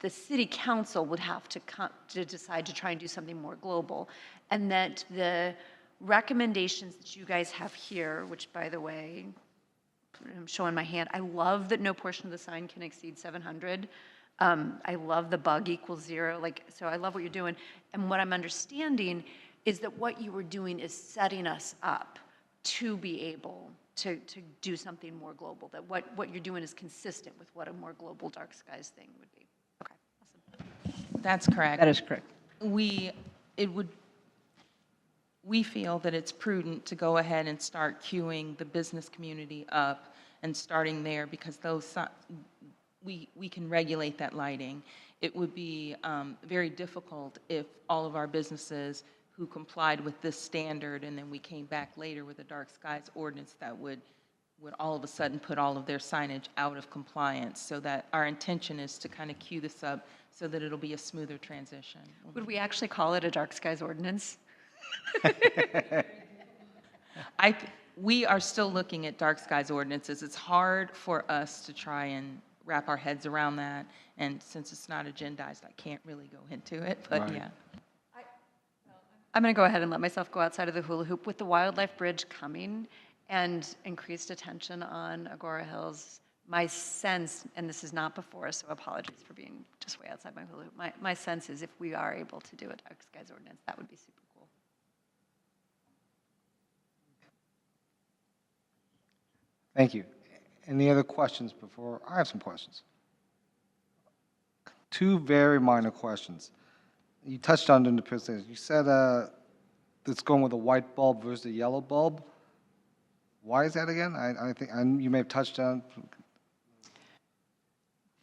Speaker 8: city council would have to decide to try and do something more global, and that the recommendations that you guys have here, which by the way, I'm showing my hand, I love that no portion of the sign can exceed 700. I love the bug equals 0. So I love what you're doing. And what I'm understanding is that what you were doing is setting us up to be able to do something more global, that what you're doing is consistent with what a more global dark skies thing would be. Okay, awesome.
Speaker 6: That's correct.
Speaker 13: That is correct.
Speaker 6: We feel that it's prudent to go ahead and start queuing the business community up and starting there, because we can regulate that lighting. It would be very difficult if all of our businesses who complied with this standard and then we came back later with a dark skies ordinance that would all of a sudden put all of their signage out of compliance. So that our intention is to kind of queue this up so that it'll be a smoother transition.
Speaker 8: Would we actually call it a dark skies ordinance?
Speaker 6: We are still looking at dark skies ordinances. It's hard for us to try and wrap our heads around that, and since it's not agendized, I can't really go into it, but
Speaker 1: Right.
Speaker 6: yeah.
Speaker 8: I'm going to go ahead and let myself go outside of the hula hoop. With the Wildlife Bridge coming and increased attention on Agoura Hills, my sense, and this is not before, so apologies for being just way outside my hula hoop, my sense is if we are able to do a dark skies ordinance, that would be super cool.
Speaker 1: Thank you. Any other questions before? I have some questions. Two very minor questions. You touched on it in the presentation. You said it's going with a white bulb versus a yellow bulb. Why is that again? I think you may have touched on.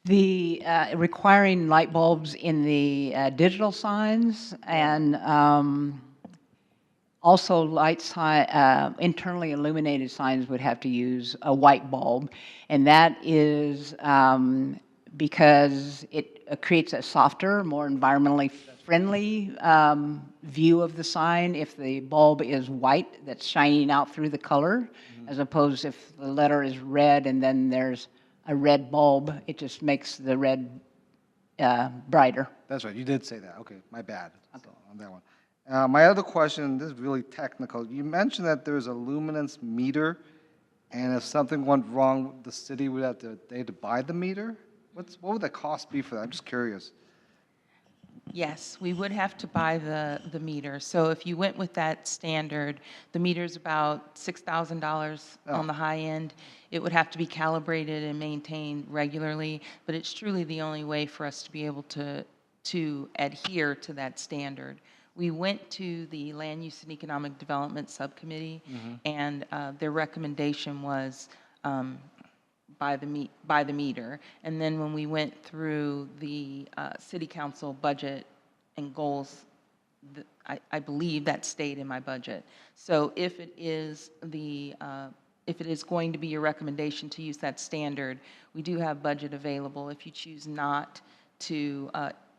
Speaker 13: The requiring light bulbs in the digital signs, and also internally illuminated signs would have to use a white bulb, and that is because it creates a softer, more environmentally friendly view of the sign if the bulb is white that's shining out through the color, as opposed if the letter is red and then there's a red bulb, it just makes the red brighter.
Speaker 1: That's right. You did say that. Okay, my bad. So, on that one. My other question, this is really technical. You mentioned that there's a luminance meter, and if something went wrong, the city would have to buy the meter. What would the cost be for that? I'm just curious.
Speaker 6: Yes, we would have to buy the meter. So if you went with that standard, the meter's about $6,000 on the high end. It would have to be calibrated and maintained regularly, but it's truly the only way for us to be able to adhere to that standard. We went to the Land Use and Economic Development Subcommittee, and their recommendation was by the meter. And then when we went through the city council budget and goals, I believe that stayed in my budget. So if it is going to be your recommendation to use that standard, we do have budget available. If you choose not to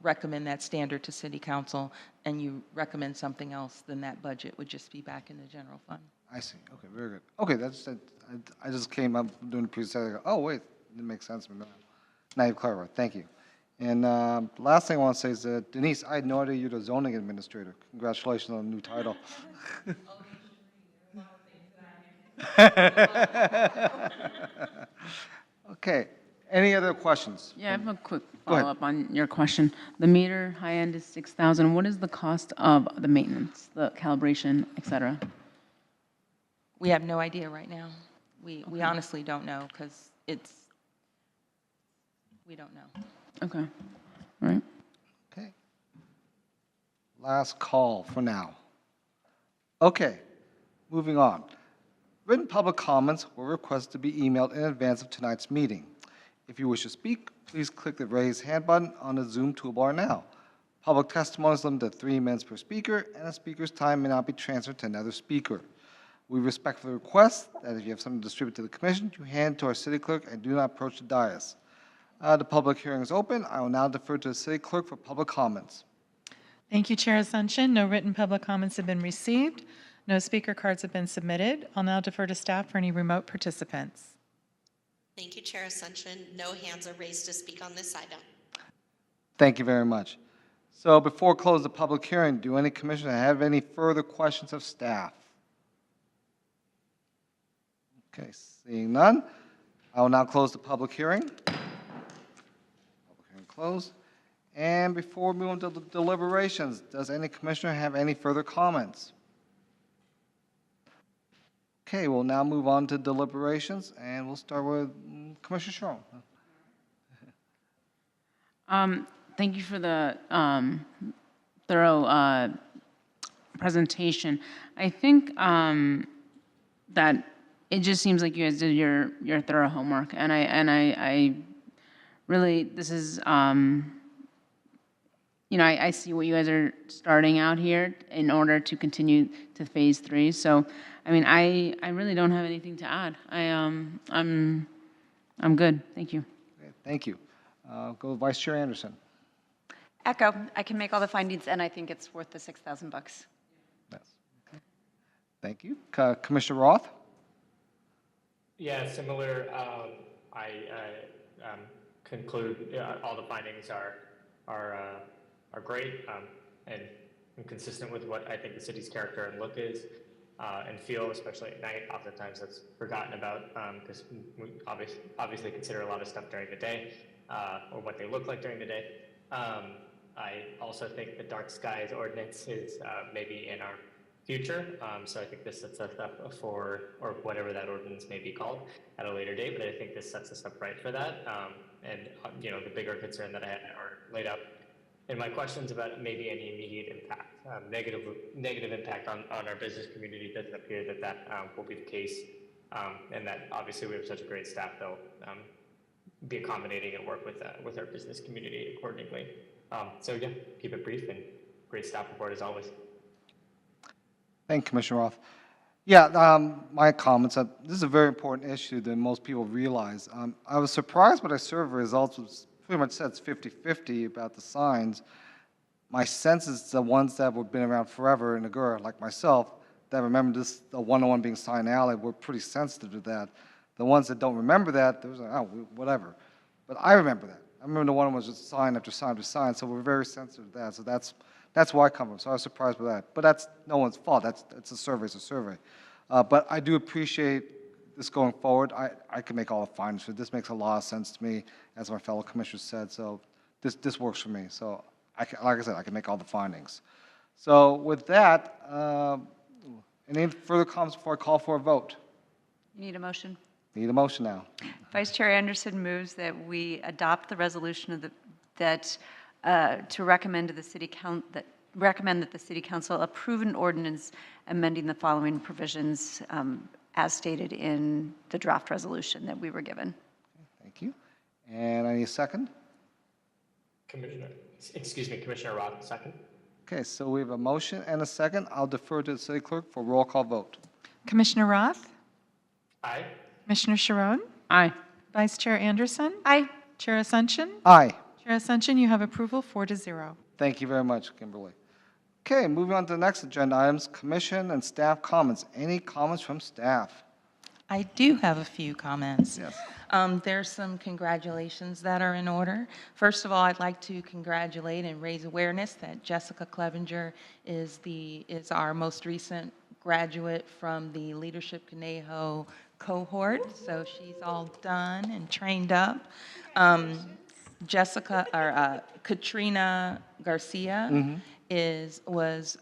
Speaker 6: recommend that standard to city council and you recommend something else, then that budget would just be back in the general fund.
Speaker 1: I see. Okay, very good. Okay, I just came up doing the presentation. Oh, wait, it makes sense to me now. Now you've clarified. Thank you. And last thing I want to say is that, Denise, I had no idea you're the zoning administrator. Congratulations on the new title. Okay, any other questions?
Speaker 5: Yeah, I have a quick
Speaker 1: Go ahead.
Speaker 5: follow-up on your question. The meter high end is 6,000. What is the cost of the maintenance, the calibration, et cetera?
Speaker 6: We have no idea right now. We honestly don't know because we don't know.
Speaker 5: Okay. right?
Speaker 1: Okay. Last call for now. Okay, moving on. Written public comments were requested to be emailed in advance of tonight's meeting. If you wish to speak, please click the raise hand button on the Zoom toolbar now. Public testimony is limited to 3 minutes per speaker, and a speaker's time may not be transferred to another speaker. We respectfully request that if you have something to distribute to the commission, you hand it to our city clerk and do not approach the dais. The public hearing is open. I will now defer to the city clerk for public comments.
Speaker 3: Thank you, Chair Assumption. No written public comments have been received. No speaker cards have been submitted. I'll now defer to staff for any remote participants.
Speaker 2: Thank you, Chair Assumption. No hands are raised to speak on this item.
Speaker 1: Thank you very much. So before I close the public hearing, do any commissioner have any further questions of staff? Okay, seeing none, I will now close the public hearing. Public hearing closed. And before we move on to the deliberations, does any commissioner have any further comments? Okay, we'll now move on to deliberations, and we'll start with Commissioner Sharon.
Speaker 5: Thank you for the thorough presentation. I think that it just seems like you guys did your thorough homework, and I really, this is I see what you guys are starting out here in order to continue to phase 3. So, I mean, I really don't have anything to add. I'm good. Thank you.
Speaker 1: Okay, thank you. Go with Vice Chair Anderson.
Speaker 8: Echo, I can make all the findings, and I think it's worth the $6,000.
Speaker 1: Yes. Okay. Thank you. Commissioner Roth?
Speaker 4: Yeah, similar. I conclude all the findings are great and consistent with what I think the city's character and look is and feel, especially at night. Oftentimes that's forgotten about because we obviously consider a lot of stuff during the day or what they look like during the day. I also think the dark skies ordinance is maybe in our future. So I think this sets us up for, or whatever that ordinance may be called at a later date, but I think this sets us up right for that. And the bigger concern that I had are laid out in my questions about maybe any immediate impact, negative impact on our business community. It doesn't appear that will be the case. And that obviously we have such a great staff, they'll be accommodating and work with our business community accordingly. So yeah, keep it brief and great staff report as always.
Speaker 1: Thank you, Commissioner Roth. Yeah, my comments. This is a very important issue that most people realize. I was surprised when I survey results was pretty much said it's 50-50 about the signs. My sense is the ones that have been around forever in Agoura, like myself, that remember this, the 101 being Sign Alley, were pretty sensitive to that. The ones that don't remember that, there was like, oh, whatever. But I remember that. I remember the one was just sign after sign after sign, so we're very sensitive to that. So that's why I come from. So I was surprised by that. But that's no one's fault. It's a survey. It's a survey. But I do appreciate this going forward. I can make all the findings. So this makes a lot of sense to me, as my fellow commissioners said. So this works for me. So like I said, I can make all the findings. So with that, any further comments before I call for a vote?
Speaker 8: You need a motion?
Speaker 1: Need a motion now.
Speaker 8: Vice Chair Anderson moves that we adopt the resolution of to recommend to the City Council that the City Council approve an ordinance amending the following provisions as stated in the draft resolution that we were given.
Speaker 1: Thank you. And I need a second.
Speaker 4: Commissioner Roth, second.
Speaker 1: Okay, so we have a motion and a second. I'll defer to the city clerk for roll call vote.
Speaker 3: Commissioner Roth?
Speaker 4: Aye.
Speaker 3: Commissioner Sharon?
Speaker 5: Aye.
Speaker 3: Vice Chair Anderson?
Speaker 8: Aye.
Speaker 3: Chair Assumption?
Speaker 1: Aye.
Speaker 3: Chair Assumption, you have approval 4-0.
Speaker 1: Thank you very much, Kimberly. Okay, moving on to the next agenda items, commission and staff comments. Any comments from staff?
Speaker 6: I do have a few comments.
Speaker 1: Yes.
Speaker 6: There's some congratulations that are in order. First of all, I'd like to congratulate and raise awareness that Jessica Clevenger is our most recent graduate from the Leadership Conejo cohort. So she's all done and trained up. Katrina Garcia was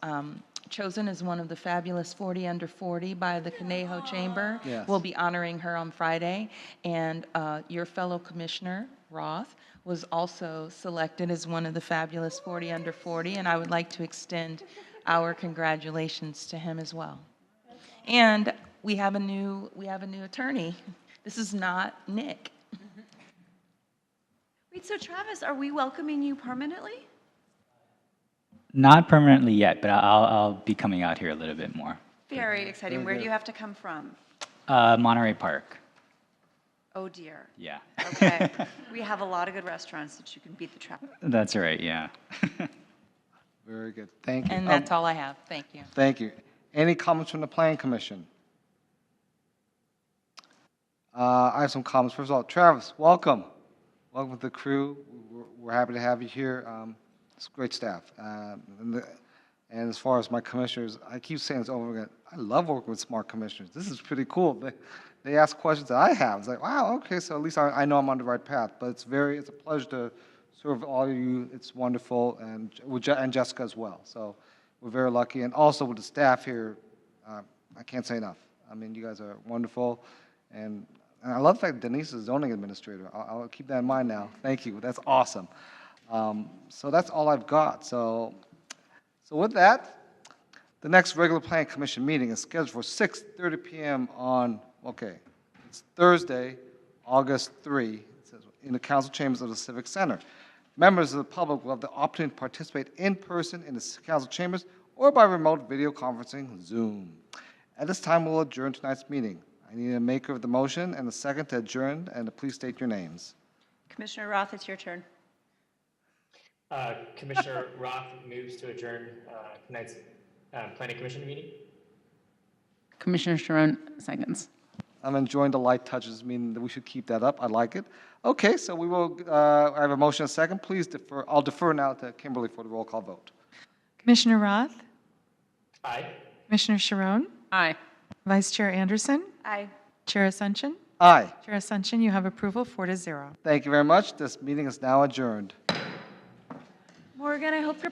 Speaker 6: chosen as one of the fabulous 40 under 40 by the Conejo Chamber.
Speaker 1: Yes.
Speaker 6: We'll be honoring her on Friday. And your fellow commissioner, Roth, was also selected as one of the fabulous 40 under 40, and I would like to extend our congratulations to him as well. And we have a new attorney. This is not Nick.
Speaker 8: Wait, so Travis, are we welcoming you permanently?
Speaker 12: Not permanently yet, but I'll be coming out here a little bit more.
Speaker 8: Very exciting. Where do you have to come from?
Speaker 12: Monterey Park.
Speaker 8: Oh dear.
Speaker 12: Yeah.
Speaker 8: Okay. We have a lot of good restaurants that you can beat the traffic.
Speaker 12: That's right, yeah.
Speaker 1: Very good. Thank you.
Speaker 6: And that's all I have. Thank you.
Speaker 1: Thank you. Any comments from the Planning Commission? I have some comments. First of all, Travis, welcome. Welcome to the crew. We're happy to have you here. It's great staff. And as far as my commissioners, I keep saying this over and again, I love working with smart commissioners. This is pretty cool. They ask questions that I have. It's like, wow, okay, so at least I know I'm on the right path. But it's a pleasure to serve all of you. It's wonderful, and Jessica as well. So we're very lucky. And also with the staff here, I can't say enough. I mean, you guys are wonderful. And I love the fact that Denise is zoning administrator. I'll keep that in mind now. Thank you. That's awesome. So that's all I've got. So with that, the next regular Planning Commission meeting is scheduled for 6:30 p.m. on, it's Thursday, August 3, it says, in the council chambers of the Civic Center. Members of the public will have the opportunity to participate in person in the council chambers or by remote video conferencing, Zoom. At this time, we'll adjourn tonight's meeting. I need a maker of the motion and a second to adjourn, and please state your names.
Speaker 8: Commissioner Roth, it's your turn.
Speaker 4: Commissioner Roth moves to adjourn tonight's Planning Commission meeting.
Speaker 5: Commissioner Sharon, seconds.
Speaker 1: I'm enjoying the light touches, meaning that we should keep that up. I like it. Okay, so we will, I have a motion and a second. Please defer. I'll defer now to Kimberly for the roll call vote.
Speaker 3: Commissioner Roth?
Speaker 4: Aye.
Speaker 3: Commissioner Sharon?
Speaker 5: Aye.
Speaker 3: Vice Chair Anderson?
Speaker 8: Aye.
Speaker 3: Chair Ascension?
Speaker 1: Aye.
Speaker 3: Chair Ascension, you have approval 4-0.
Speaker 1: Thank you very much. This meeting is now adjourned.
Speaker 8: Morgan, I hope you're